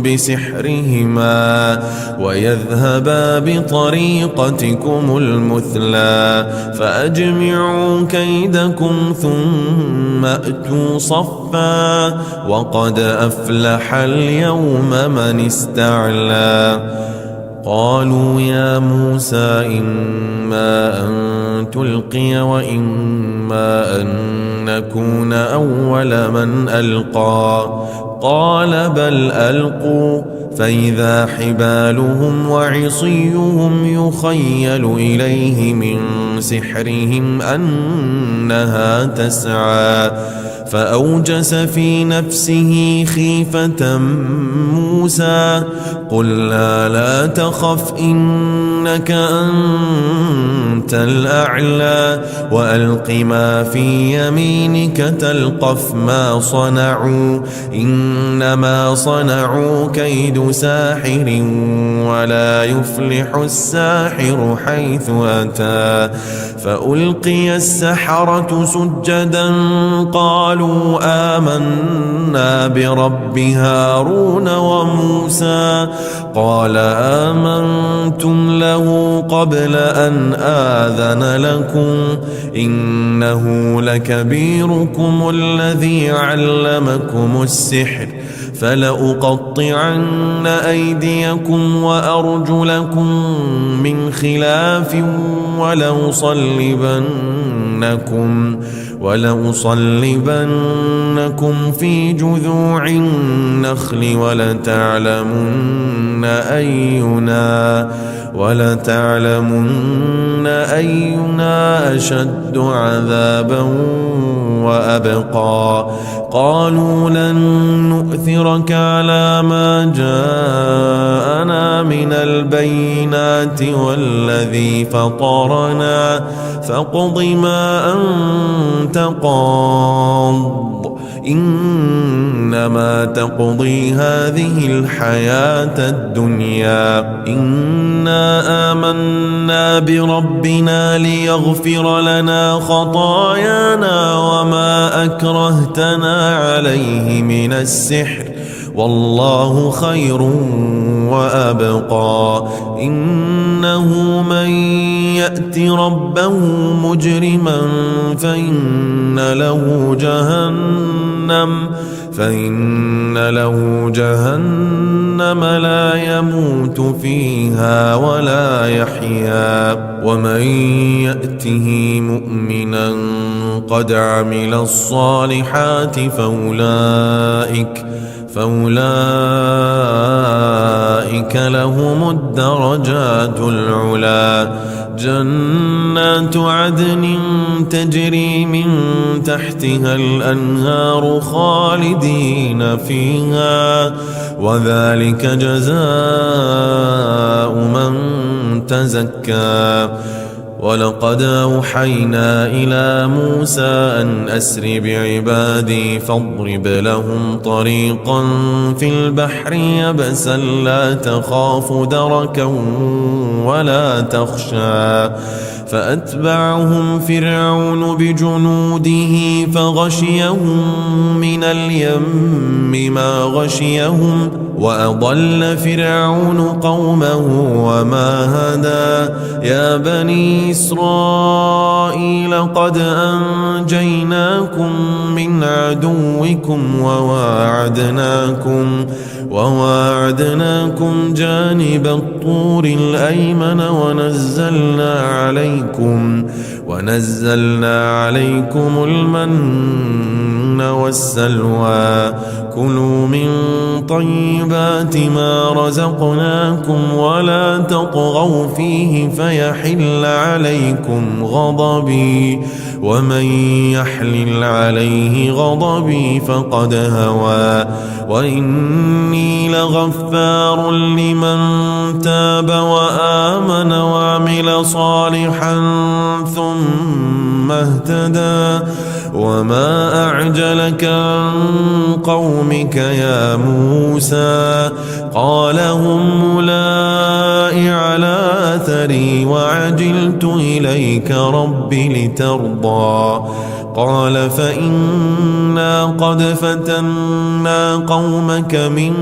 بسحرهما ويذهبا بطريقتكم المثلى فأجمعوا كيدكم ثم أتوا صفا وقد أفلح اليوم من استعلى. قالوا يا موسى إما أن تلقي وإما أن نكون أول من ألقى قال بل ألقوا فإذا حبالهم وعصيهم يخيل إليه من سحرهم أنها تسعى فأوجس في نفسه خيفة موسى قلنا لا تخف إنك أنت الأعلى وألق ما في يمينك تلقف ما صنعوا إنما صنعوا كيد ساحر ولا يفلح الساحر حيث أتى. فألقي السحرة سجدا قالوا آمنا برب هارون وموسى قال آمنتم له قبل أن آذن لكم إنه لكبيركم الذي علمكم السحر فلأقطعن أيديكم وأرجلكم من خلاف ولأصلبنكم في جذوع النخل ولتعلمن أينا أشد عذابا وأبقى. قالوا لن نؤثرك على ما جاءنا من البينات والذي فطرنا فاقض ما أنت قاض إنما تقضي هذه الحياة الدنيا إنا آمنا بربنا ليغفر لنا خطايانا وما أكرهتنا عليه من السحر والله خير وأبقى. إنه من يأت ربه مجرما فإن له جهنم لا يموت فيها ولا يحيا. ومن يأته مؤمنا قد عمل الصالحات فأولئك لهم الدرجات العلى. جنات عدن تجري من تحتها الأنهار خالدين فيها وذلك جزاء من تزكى. ولقد أوحينا إلى موسى أن أسر بعبادي فاضرب لهم طريقا في البحر يبسا لا تخاف دركا ولا تخشى. فأتبعهم فرعون بجنوده فغشيهم من اليم ما غشيهم وأضل فرعون قومه وما هدى. يا بني إسرائيل قد أنجيناكم من عدوكم وواعدناكم جانب الطور الأيمن ونزلنا عليكم المن والسلوى كلوا من طيبات ما رزقناكم ولا تطغوا فيه فيحل عليكم غضبي ومن يحلل عليه غضبي فقد هوى وإني لغفار لمن تاب وآمن وعمل صالحا ثم اهتدى وما أعجلك عن قومك يا موسى قال هم أولئك على أثري وعجلت إليك رب لترضى قال فإنا قد فتنا قومك من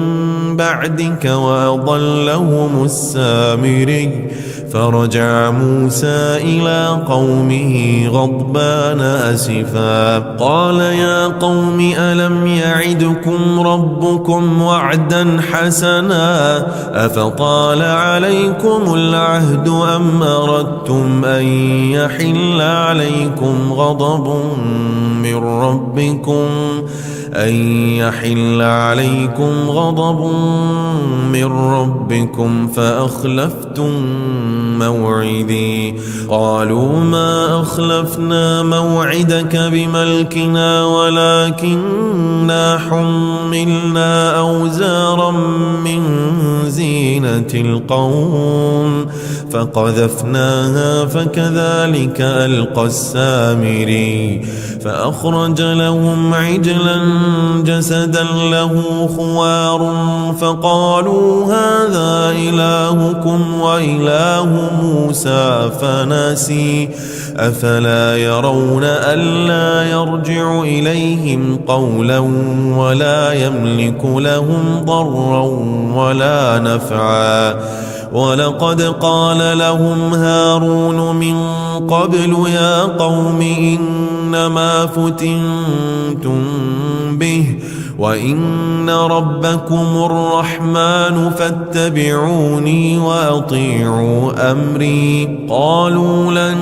بعدك وأضلهم السامري فرجع موسى إلى قومه غضبان أسفا قال يا قوم ألم يعدكم ربكم وعدا حسنا أفطال عليكم العهد أم أردتم أن يحل عليكم غضب من ربكم فأخلفتم موعدي قالوا ما أخلفنا موعدك بملكنا ولكننا حملنا أوزارا من زينة القوم فقذفناها فكذلك ألقى السامري فأخرج لهم عجلا جسدا له خوار فقالوا هذا إلهكم وإله موسى فنسي أفلا يرون ألا يرجع إليهم قولا ولا يملك لهم ضرا ولا نفعا ولقد قال لهم هارون من قبل يا قوم إنما فتنتم به وإن ربكم الرحمن فاتبعوني وأطيعوا أمري قالوا لن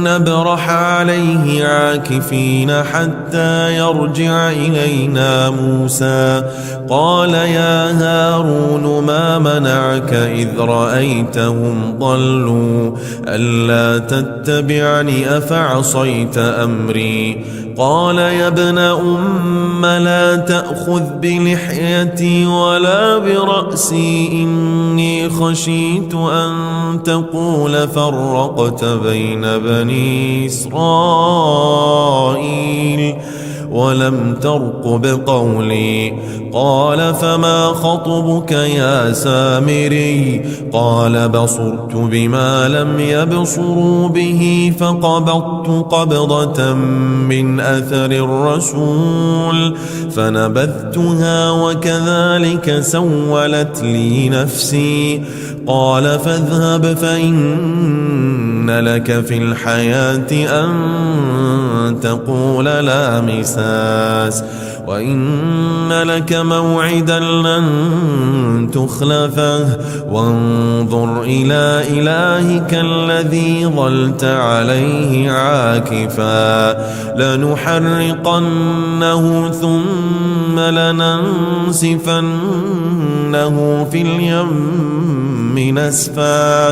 نبرح عليه عاكفين حتى يرجع إلينا موسى قال يا هارون ما منعك إذ رأيتهم ضلوا ألا تتبعني أفعصيت أمري قال يا ابن أم لا تأخذ بلحيتي ولا برأسي إني خشيت أن تقول فرقت بين بني إسرائيل ولم ترقب قولي قال فما خطبك يا سامري قال بصرت بما لم يبصروا به فقبضت قبضة من أثر الرسول فنبذتها وكذلك سولت لي نفسي قال فاذهب فإن لك في الحياة أن تقول لا مساس وإن لك موعدا لن تخلفه وانظر إلى إلهك الذي ظلت عليه عاكفا لنحرقنه ثم لننسفنه في اليم نسفا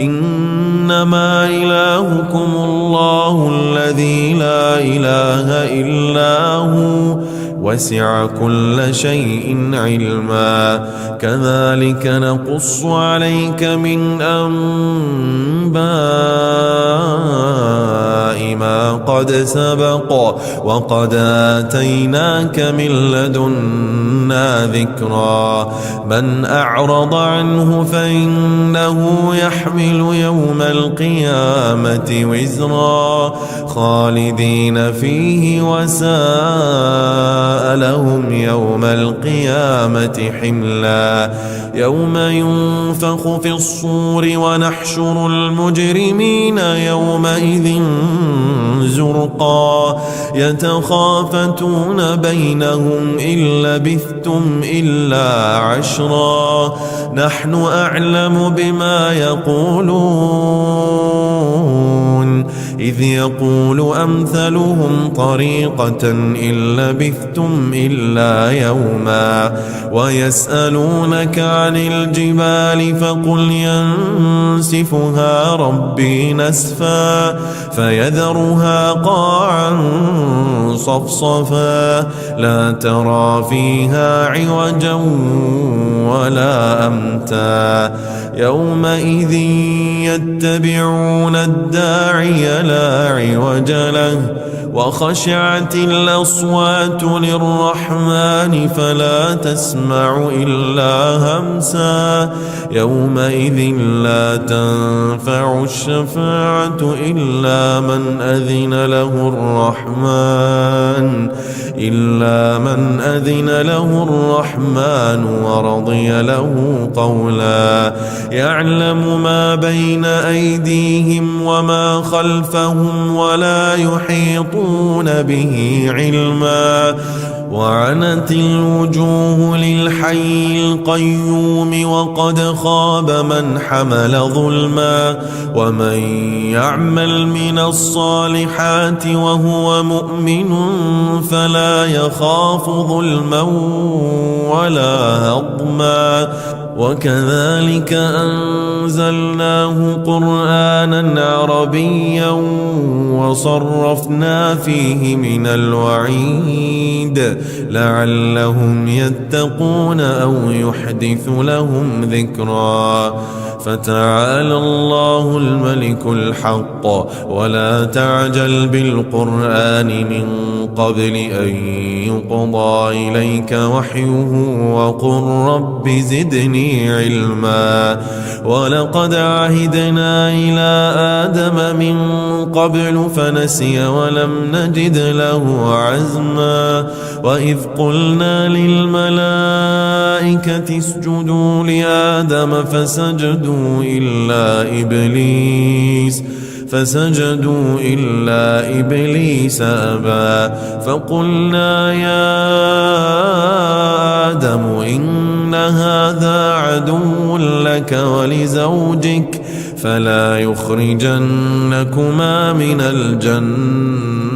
إنما إلهكم الله الذي لا إله إلا هو وسع كل شيء علما كذلك نقص عليك من أنباء ما قد سبق وقد آتيناك من لدنا ذكرا من أعرض عنه فإنه يحمل يوم القيامة وزرا خالدين فيه وساء لهم يوم القيامة حملا يوم ينفخ في الصور ونحشر المجرمين يومئذ زرقا يتخافتون بينهم إن لبثتم إلا عشرا نحن أعلم بما يقولون إذ يقول يقول أمثلهم طريقة إن لبثتم إلا يوما ويسألونك عن الجبال فقل ينسفها ربي نسفا فيذرها قاعا صفصفا لا ترى فيها عوجا ولا أمتا يومئذ يتبعون الداعي لا عوج له وخشعت الأصوات للرحمن فلا تسمع إلا همسا يومئذ لا تنفع الشفاعة إلا من أذن له الرحمن ورضي له قولا يعلم ما بين أيديهم وما خلفهم ولا يحيطون به علما وعنت الوجوه للحي القيوم وقد خاب من حمل ظلما ومن يعمل من الصالحات وهو مؤمن فلا يخاف ظلما ولا هضما وكذلك أنزلناه قرآنا عربيا وصرفنا فيه من الوعيد لعلهم يتقون أو يحدث لهم ذكرا فتعالى الله الملك الحق ولا تعجل بالقرآن من قبل أن يقضى إليك وحيه وقل رب زدني علما ولقد عهدنا إلى آدم من قبل فنسي ولم نجد له عزما وإذ قلنا للملائكة اسجدوا لآدم فسجدوا إلا إبليس أبى فقلنا يا آدم إن هذا عدو لك ولزوجك فلا يخرجنكما من الجنة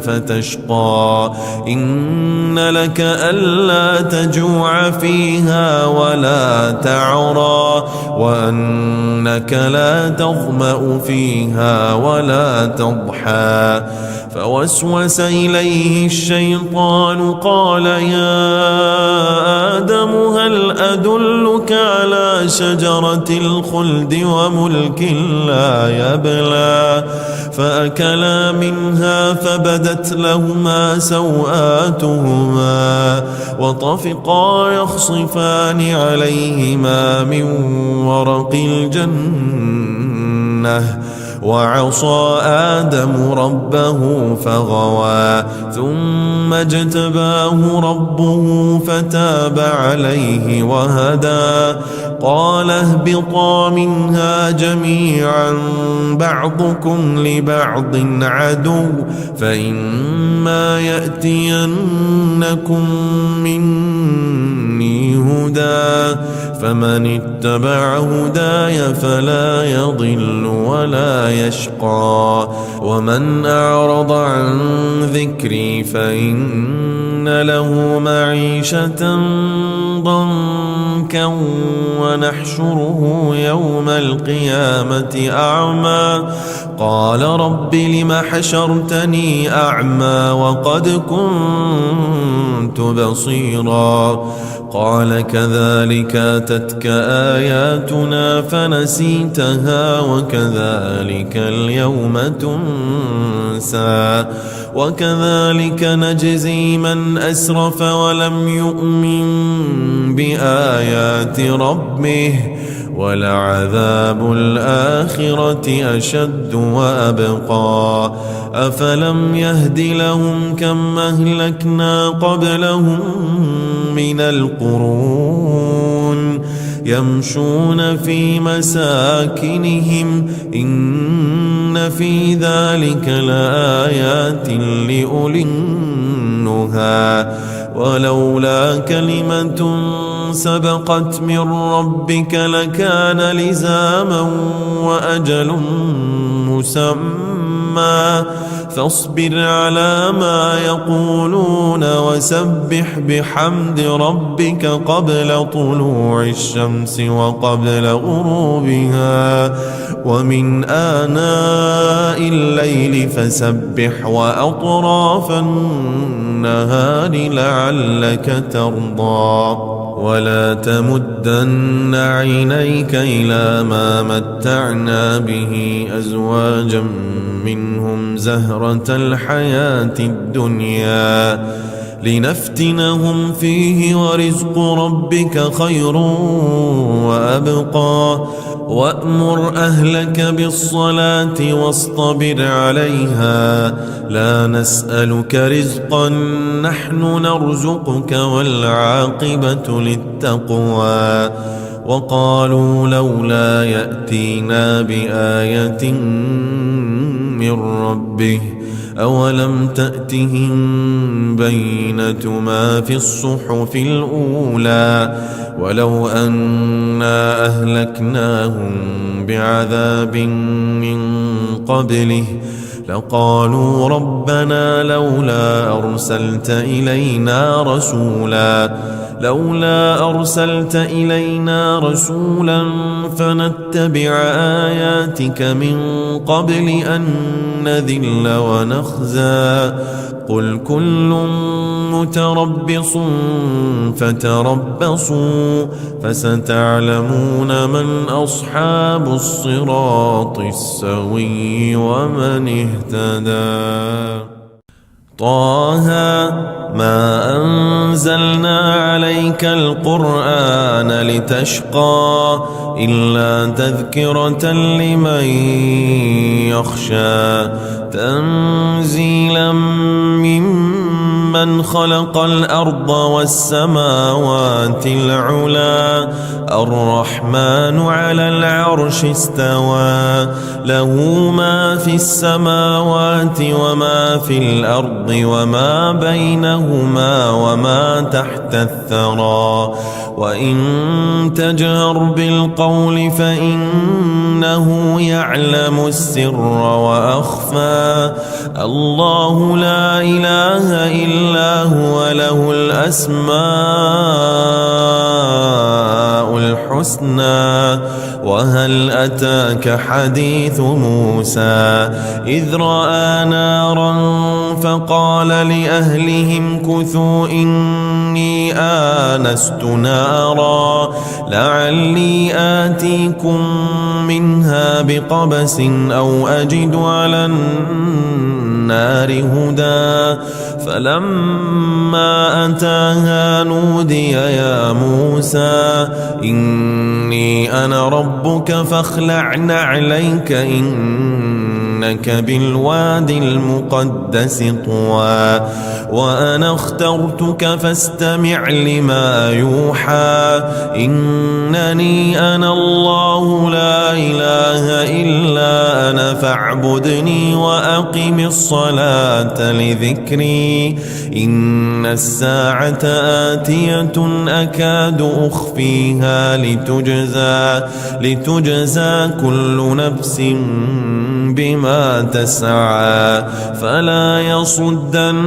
فتشقى إن لك ألا تجوع فيها ولا تعرى وأنك لا تظمأ فيها ولا تضحى فوسوس إليه الشيطان قال يا آدم هل أدلك على شجرة الخلد وملك لا يبلى فأكلا منها فبدت لهما سوآتهما وطفقا يخصفان عليهما من ورق الجنة وعصى آدم ربه فغوى ثم اجتباه ربه فتاب عليه وهدى قال اهبطا منها جميعا بعضكم لبعض عدو فإما يأتينكم مني هدى فمن اتبع هداي فلا يضل ولا يشقى ومن أعرض عن ذكري فإن له معيشة ضنكا ونحشره يوم القيامة أعمى قال رب لم حشرتني أعمى وقد كنت بصيرا قال كذلك أتتك آياتنا فنسيتها وكذلك اليوم تنسى وكذلك نجزي من أسرف ولم يؤمن بآيات ربه ولعذاب الآخرة أشد وأبقى أفلم يهد لهم كم أهلكنا قبلهم من القرون يمشون في مساكنهم إن في ذلك لآيات لأولي النهى ولولا كلمة سبقت من ربك لكان لزاما وأجل مسمى حكما فاصبر على ما يقولون وسبح بحمد ربك قبل طلوع الشمس وقبل غروبها ومن آناء الليل فسبح وأطراف النهار لعلك ترضى ولا تمدن عينيك إلى ما متعنا به أزواجا منهم زهرة الحياة الدنيا لنفتنهم فيه ورزق ربك خير وأبقى وأمر أهلك بالصلاة واصطبر عليها لا نسألك رزقا نحن نرزقك والعاقبة للتقوى وقالوا لولا يأتينا بآية من ربه أولم تأتهم بينة ما في الصحف الأولى ولو أنا أهلكناهم بعذاب من قبله لقالوا ربنا لولا أرسلت إلينا رسولا فنتبع آياتك من قبل أن نذل ونخزى قل كل متربص فتربصوا فستعلمون من أصحاب الصراط السوي ومن اهتدى طه ما أنزلنا عليك القرآن لتشقى إلا تذكرة لمن يخشى تنزيلا ممن خلق الأرض والسماوات العلى الرحمن على العرش استوى له ما في السماوات وما في الأرض وما بينهما وما تحت الثرى وإن تجهر بالقول فإنه يعلم السر وأخفى الله لا إله إلا هو له الأسماء الحسنى وهل أتاك حديث موسى إذ رأى نارا فقال لأهلهم كثوا إني آنست نارا لعلي آتيكم منها بقبس أو أجد على النار هدى فلما أتاها نودي يا موسى إني أنا ربك فاخلع نعليك إنك بالواد المقدس طوى وأنا اخترتك فاستمع لما يوحى إنني أنا الله لا إله إلا أنا فاعبدني وأقم الصلاة لذكري إن الساعة آتية أكاد أخفيها لتجزى كل نفس بما تسعى فلا يصدنك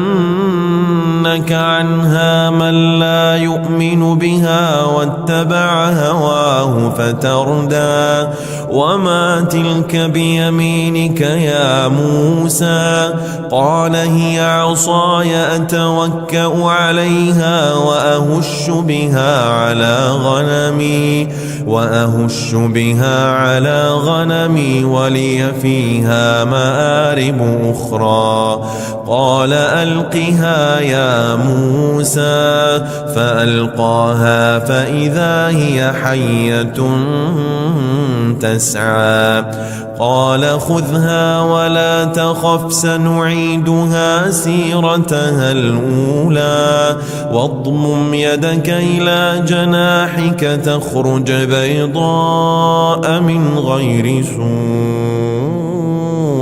عنها من لا يؤمن بها واتبع هواه فتردى وما تلك بيمينك يا موسى قال هي عصاي أتوكأ عليها وأهش بها على غنمي ولي فيها مآرب أخرى قال ألقها يا موسى فألقاها فإذا هي حية تسعى قال خذها ولا تخف سنعيدها سيرتها الأولى واضمم يدك إلى جناحك تخرج بيضاء من غير سوء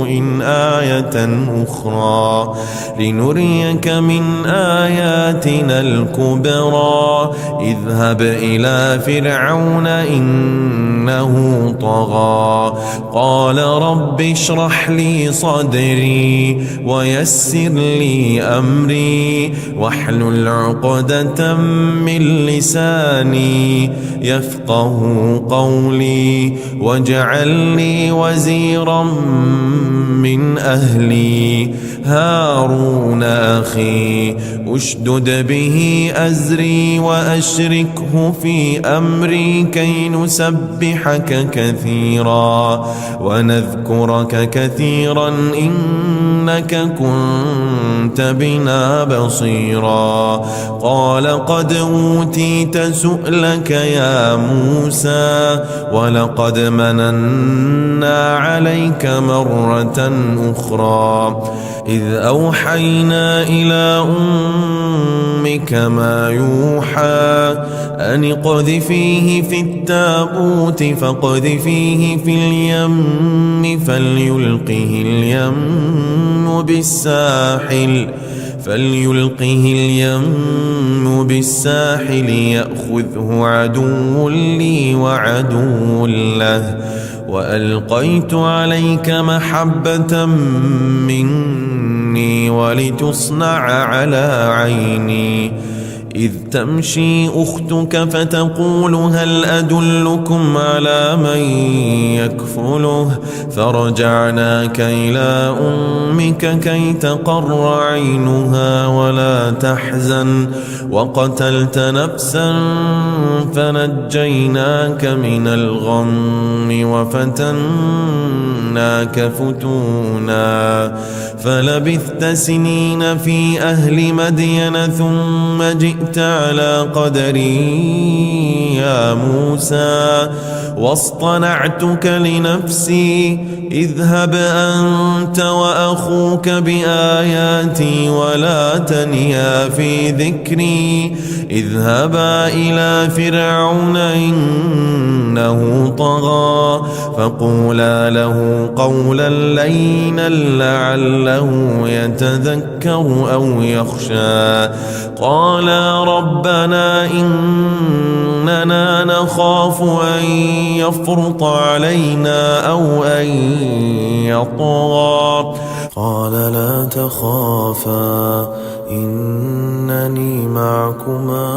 سوء آية أخرى لنريك من آياتنا الكبرى اذهب إلى فرعون إنه طغى قال رب اشرح لي صدري ويسر لي أمري واحلل عقدة من لساني يفقه قولي واجعل لي وزيرا من أهلي هارون أخي أشدد به أزري وأشركه في أمري كي نسبحك كثيرا ونذكرك كثيرا إنك كنت بنا بصيرا قال قد أوتيت سؤلك يا موسى ولقد مننا عليك مرة أخرى إذ أوحينا إلى أمك ما يوحى أن اقذفيه في التابوت فاقذفيه في اليم فليلقه اليم بالساحل يأخذه عدو لي وعدو له وألقيت عليك محبة مني ولتصنع على عيني إذ تمشي أختك فتقول هل أدلكم على من يكفله فرجعناك إلى أمك كي تقر عينها ولا تحزن وقتلت نفسا فنجيناك من الغم وفتناك فتونا فلبثت سنين في أهل مدين ثم جئت على قدري يا موسى واصطنعتك لنفسي اذهب أنت وأخوك بآياتي ولا تنيا في ذكري اذهبا إلى فرعون إنه طغى فقولا له قولا لينا لعله يتذكر أو يخشى قالا ربنا إننا نخاف أن يفرط علينا أو أن يطغى قال لا تخافا إنني معكما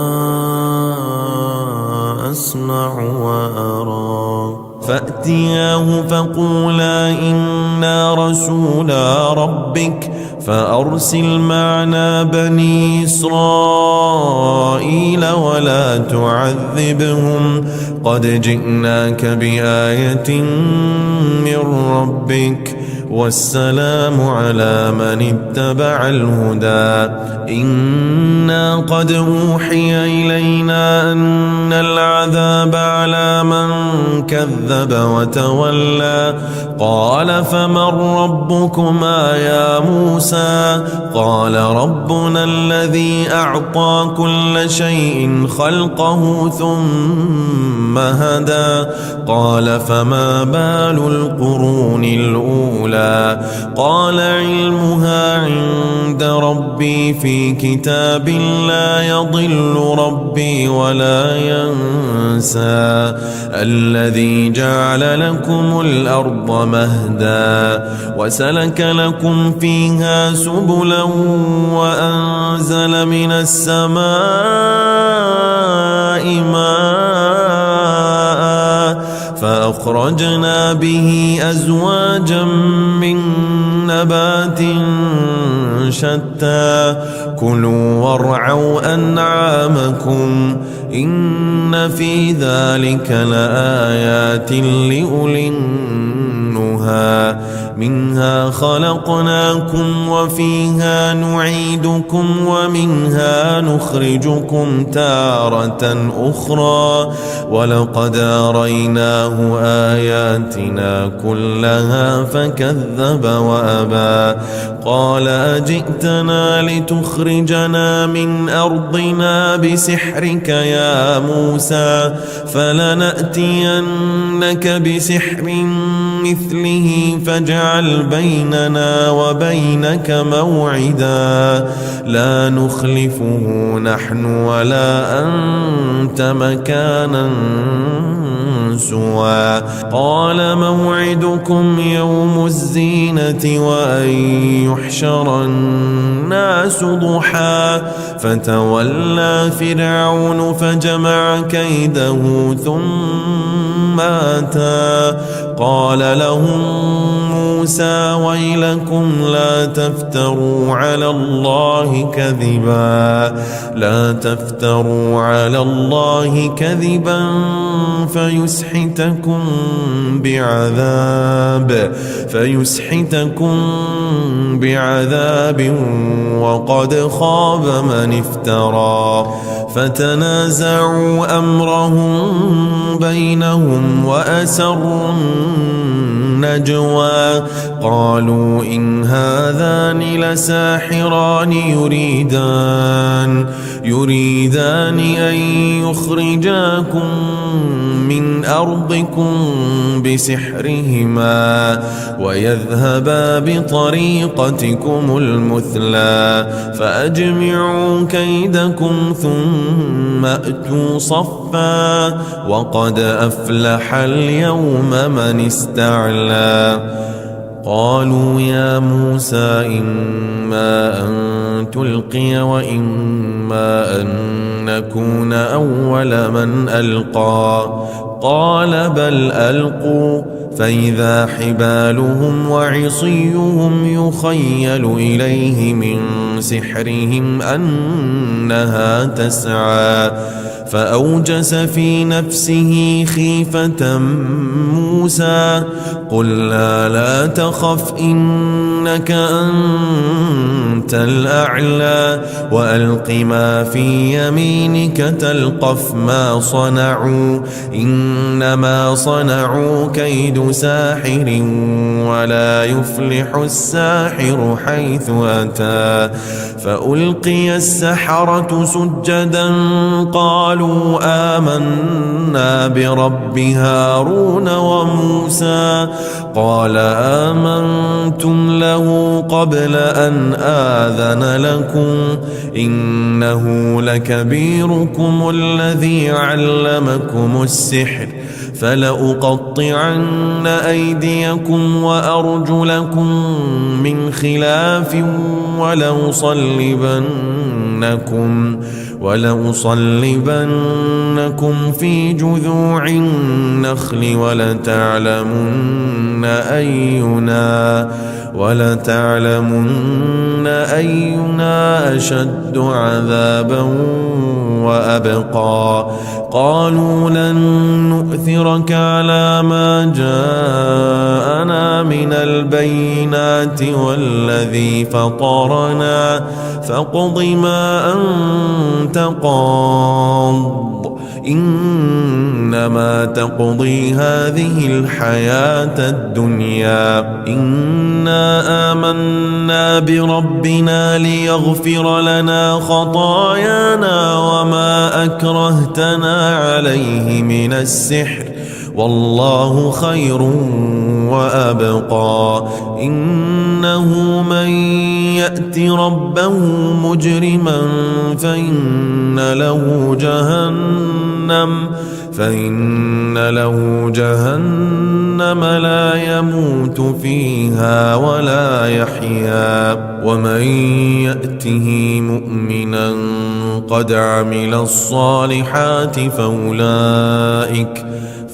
أسمع وأرى فأتياه فقولا إنا رسولا ربك فأرسل معنا بني إسرائيل ولا تعذبهم قد جئناك بآية من ربك والسلام على من اتبع الهدى إنا قد أوحي إلينا أن العذاب على من كذب وتولى قال فمن ربكما يا موسى قال ربنا الذي أعطى كل شيء خلقه ثم هدى قال فما بال القرون الأولى قال علمها عند ربي في كتاب لا يضل ربي ولا ينسى الذي جعل لكم الأرض مهدا وسلك لكم فيها سبلا وأنزل من السماء ماء فأخرجنا به أزواجا من نبات شتى كلوا وارعوا أنعامكم إن في ذلك لآيات لأولي النهى منها خلقناكم وفيها نعيدكم ومنها نخرجكم تارة أخرى ولقد أريناه آياتنا كلها فكذب وأبى قال أجئتنا لتخرجنا من أرضنا بسحرك يا موسى فلنأتينك بسحر مثله فاجعل بيننا وبينك موعدا لا نخلفه نحن ولا أنت مكانا سوى قال موعدكم يوم الزينة وأن يحشر الناس ضحى فتولى فرعون فجمع كيده ثم أتى قال لهم موسى ويلكم لا تفتروا على الله كذبا فيسحتكم بعذاب وقد خاب من افترى فتنازعوا أمرهم بينهم وأسروا النجوى قالوا إن هذان لساحران يريدان أن يخرجاكم من أرضكم بسحرهما ويذهبا بطريقتكم المثلى فأجمعوا كيدكم ثم أتوا صفا وقد أفلح اليوم من استعلى قالوا يا موسى إما أن تلقي وإما أن نكون أول من ألقى قال بل ألقوا فإذا حبالهم وعصيهم يخيل إليه من سحرهم أنها تسعى فأوجس في نفسه خيفة موسى قلنا لا تخف إنك أنت الأعلى وألق ما في يمينك تلقف ما صنعوا إنما صنعوا كيد ساحر ولا يفلح الساحر حيث أتى فألقي السحرة سجدا قالوا آمنا برب هارون وموسى قال آمنتم له قبل أن آذن لكم إنه لكبيركم الذي علمكم السحر فلأقطعن أيديكم وأرجلكم من خلاف ولأصلبنكم في جذوع النخل ولتعلمن أينا أشد عذابا وأبقى قالوا لن نؤثرك على ما جاءنا من البينات والذي فطرنا فاقض ما أنت قاض إنما تقضي هذه الحياة الدنيا إنا آمنا بربنا ليغفر لنا خطايانا وما أكرهتنا عليه من السحر والله خير وأبقى إنه من يأت ربه مجرما فإن له جهنم لا يموت فيها ولا يحيا ومن يأته مؤمنا قد عمل الصالحات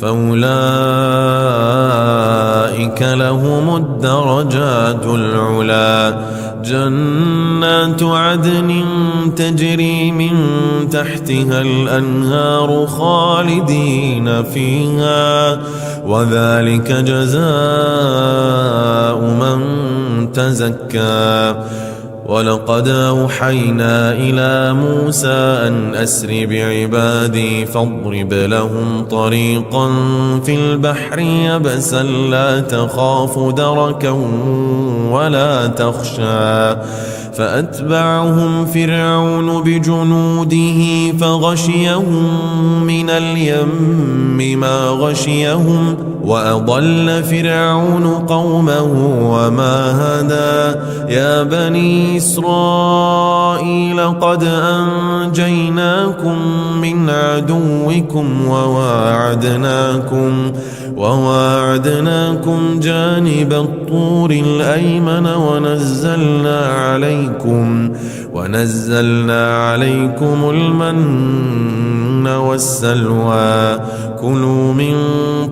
فأولئك لهم الدرجات العلى جنات عدن تجري من تحتها الأنهار خالدين فيها وذلك جزاء من تزكى ولقد أوحينا إلى موسى أن أسر بعبادي فاضرب لهم طريقا في البحر يبسا لا تخاف دركا ولا تخشى فأتبعهم فرعون بجنوده فغشيهم من اليم ما غشيهم وأضل فرعون قومه وما هدى يا بني إسرائيل قد أنجيناكم من عدوكم وواعدناكم جانب الطور الأيمن ونزلنا عليكم المن والسلوى كلوا من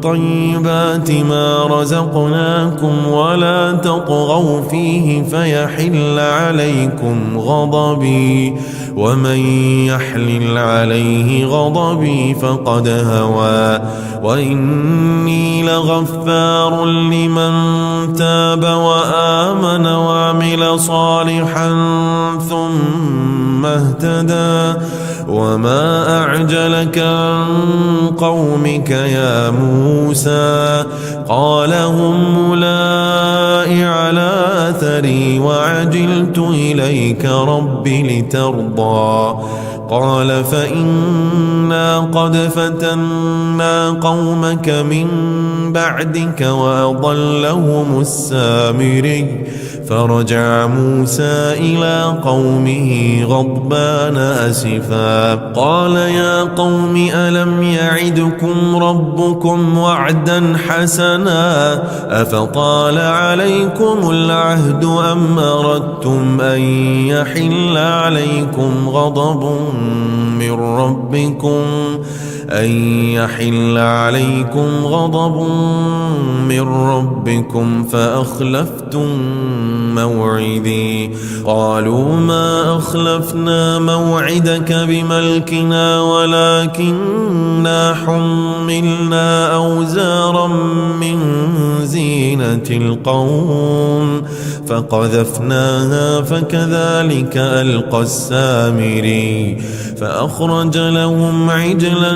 طيبات ما رزقناكم ولا تطغوا فيه فيحل عليكم غضبي ومن يحلل عليه غضبي فقد هوى وإني لغفار لمن تاب وآمن وعمل صالحا ثم اهتدى وما أعجلك عن قومك يا موسى قال هم أولئك على أثري وعجلت إليك رب لترضى قال فإنا قد فتنا قومك من بعدك وأضلهم السامري فرجع موسى إلى قومه غضبان أسفا قال يا قوم ألم يعدكم ربكم وعدا حسنا أفطال عليكم العهد أم أردتم أن يحل عليكم غضب من ربكم فأخلفتم موعدي قالوا ما أخلفنا موعدك بملكنا ولكننا حملنا أوزارا من زينة القوم فقذفناها فكذلك ألقى السامري فأخرج لهم عجلا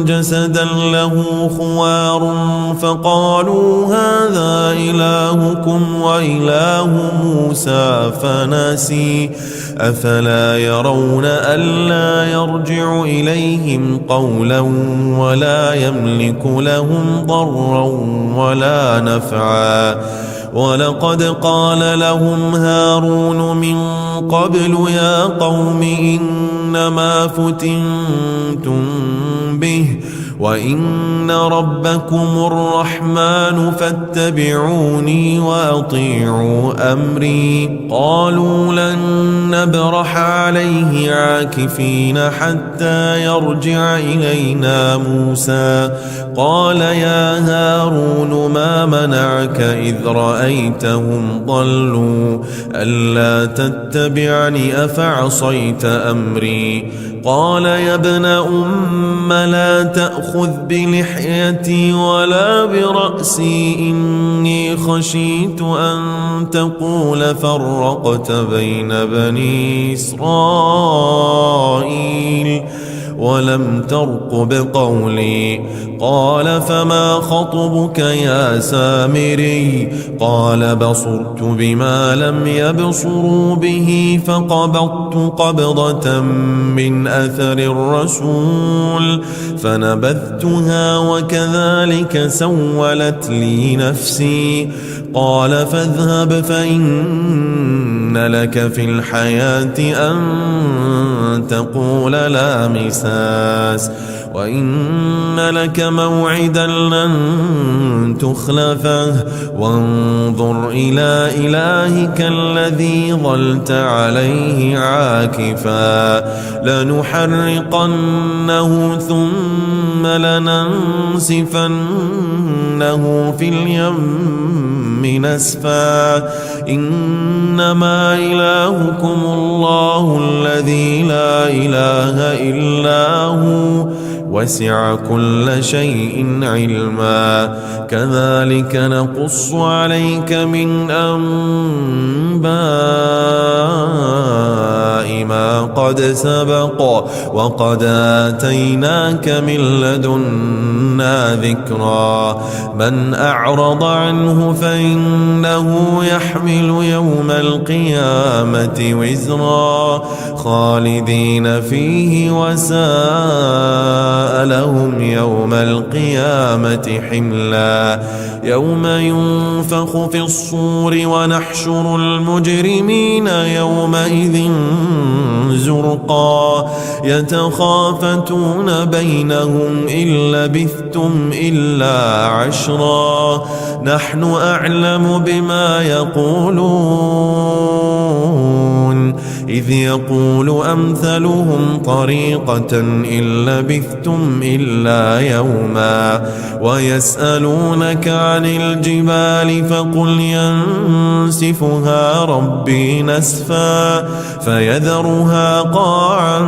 جسدا له خوار فقالوا هذا إلهكم وإله موسى فنسي أفلا يرون ألا يرجع إليهم قولا ولا يملك لهم ضرا ولا نفعا ولقد قال لهم هارون من قبل يا قوم إنما فتنتم به وإن ربكم الرحمن فاتبعوني وأطيعوا أمري قالوا لن نبرح عليه عاكفين حتى يرجع إلينا موسى قال يا هارون ما منعك إذ رأيتهم ضلوا ألا تتبعني أفعصيت أمري قال يا ابن أم لا تأخذ بلحيتي ولا برأسي إني خشيت أن تقول فرقت بين بني إسرائيل ولم ترقب قولي قال فما خطبك يا سامري قال بصرت بما لم يبصروا به فقبضت قبضة من أثر الرسول فنبذتها وكذلك سولت لي نفسي قال فاذهب فإن لك في الحياة أن تقول لا مساس وإن لك موعدا لن تخلفه وانظر إلى إلهك الذي ظلت عليه عاكفا لنحرقنه ثم لننسفنه في اليم نسفا إنما إلهكم الله الذي لا إله إلا هو وسع كل شيء علما كذلك نقص عليك من أنباء ما قد سبق وقد آتيناك من لدنا ذكرا من أعرض عنه فإنه يحمل يوم القيامة وزرا خالدين فيه وساء السماء لهم يوم القيامة حملا يوم ينفخ في الصور ونحشر المجرمين يومئذ زرقا يتخافتون بينهم إن لبثتم إلا عشرا نحن أعلم بما يقولون إذ يقول أمثلهم طريقة إن لبثتم إلا يوما ويسألونك عن الجبال فقل ينسفها ربي نسفا فيذرها قاعا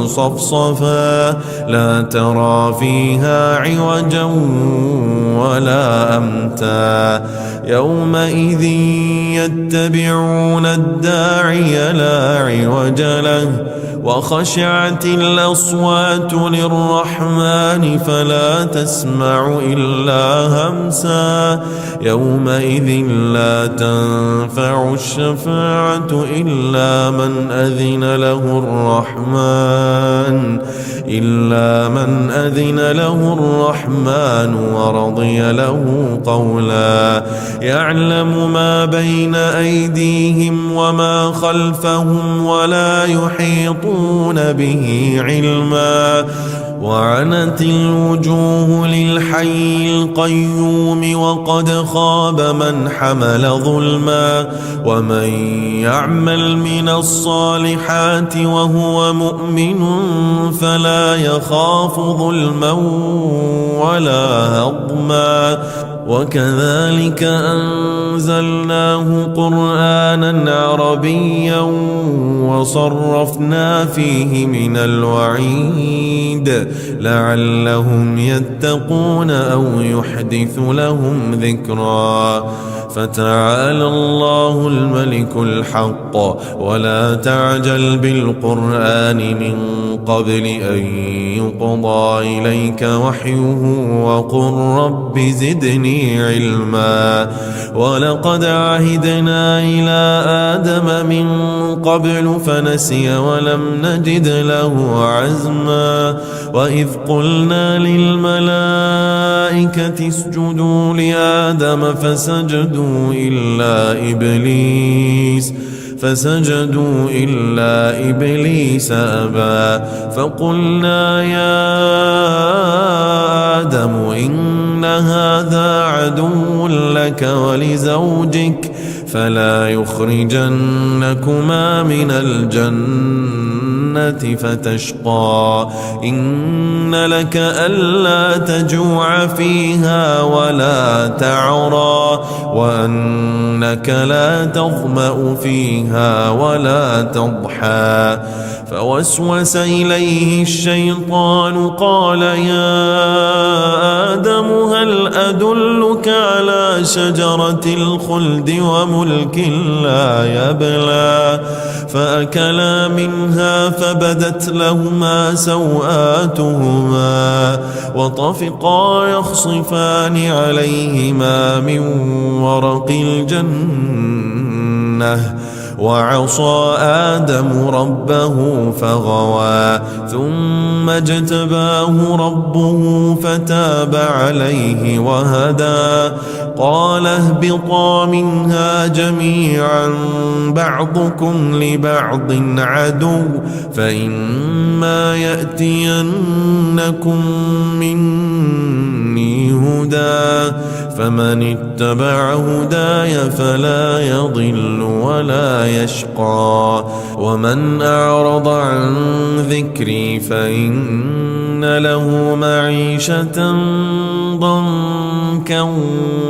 صفصفا لا ترى فيها عوجا ولا أمتا يومئذ يتبعون الداعي لا عوج له وخشعت الأصوات للرحمن فلا تسمع إلا همسا يومئذ لا تنفع الشفاعة إلا من أذن له الرحمن ورضي له قولا يعلم ما بين أيديهم وما خلفهم ولا يحيطون به علما وعنت الوجوه للحي القيوم وقد خاب من حمل ظلما ومن يعمل من الصالحات وهو مؤمن فلا يخاف ظلما ولا هضما وكذلك أنزلناه قرآنا عربيا وصرفنا فيه من الوعيد لعلهم يتقون أو يحدث لهم ذكرا فتعالى الله الملك الحق ولا تعجل بالقرآن من قبل أن يقضى إليك وحيه وقل رب زدني علما ولقد عهدنا إلى آدم من قبل فنسي ولم نجد له عزما وإذ قلنا للملائكة اسجدوا لآدم فسجدوا إلا إبليس أبى فقلنا يا آدم إن هذا عدو لك ولزوجك فلا يخرجنكما من الجنة فتشقى إن لك ألا تجوع فيها ولا تعرى وأنك لا تظمأ فيها ولا تضحى فوسوس إليه الشيطان قال يا آدم هل أدلك على شجرة الخلد وملك لا يبلى فأكلا منها فبدت لهما سوآتهما وطفقا يخصفان عليهما من ورق الجنة وعصى آدم ربه فغوى ثم اجتباه ربه فتاب عليه وهدى قال اهبطا منها جميعا بعضكم لبعض عدو فإما يأتينكم مني هدى فمن اتبع هداي فلا يضل ولا يشقى ومن أعرض عن ذكري فإن له معيشة ضنكا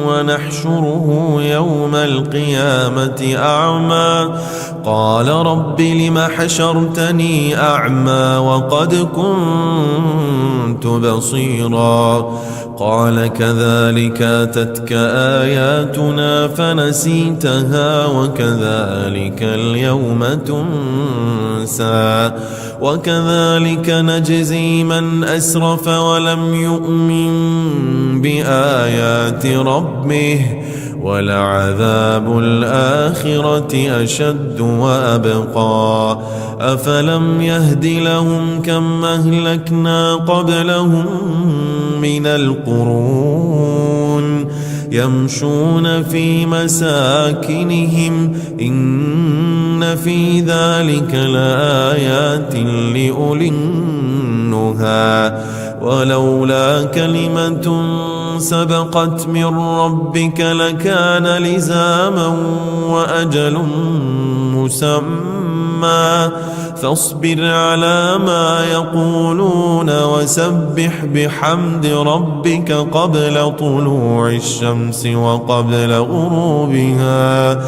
ونحشره يوم القيامة أعمى قال رب لم حشرتني أعمى وقد كنت بصيرا قال كذلك أتتك آياتنا فنسيتها وكذلك اليوم تنسى وكذلك نجزي من أسرف ولم يؤمن بآيات ربه ولعذاب الآخرة أشد وأبقى أفلم يهد لهم كم أهلكنا قبلهم من القرون يمشون في مساكنهم إن في ذلك لآيات لأولي النهى ولولا كلمة سبقت من ربك لكان لزاما وأجل مسمى فاصبر على ما يقولون وسبح بحمد ربك قبل طلوع الشمس وقبل غروبها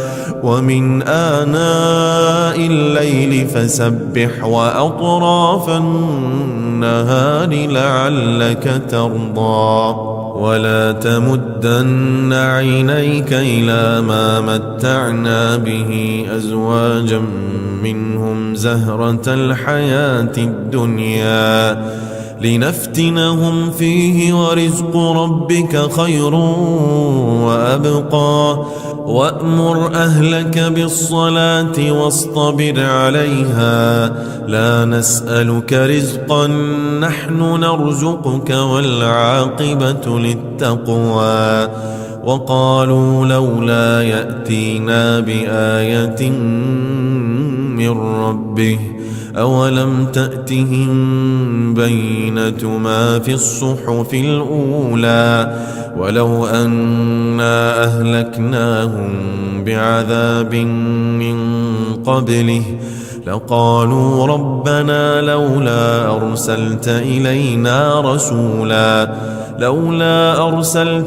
ومن آناء الليل فسبح وأطراف النهار لعلك ترضى ولا تمدن عينيك إلى ما متعنا به أزواجا منهم زهرة الحياة الدنيا لنفتنهم فيه ورزق ربك خير وأبقى وأمر أهلك بالصلاة واصطبر عليها لا نسألك رزقا نحن نرزقك والعاقبة للتقوى وقالوا لولا يأتينا بآية من ربه أولم تأتهم بينة ما في الصحف الأولى ولو أنا أهلكناهم بعذاب من قبله لقالوا ربنا لولا أرسلت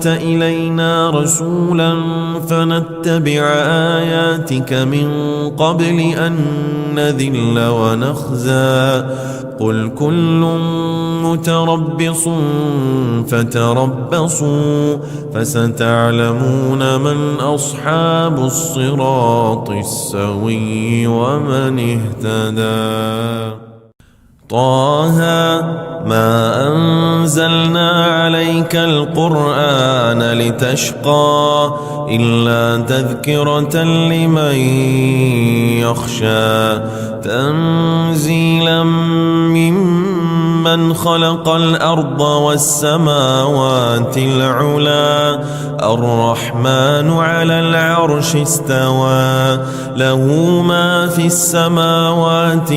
إلينا رسولا فنتبع آياتك من قبل أن نذل ونخزى قل كل متربص فتربصوا فستعلمون من أصحاب الصراط السوي ومن اهتدى طه ما أنزلنا عليك القرآن لتشقى إلا تذكرة لمن يخشى تنزيلا ممن خلق الأرض والسماوات العلى الرحمن على العرش استوى له ما في السماوات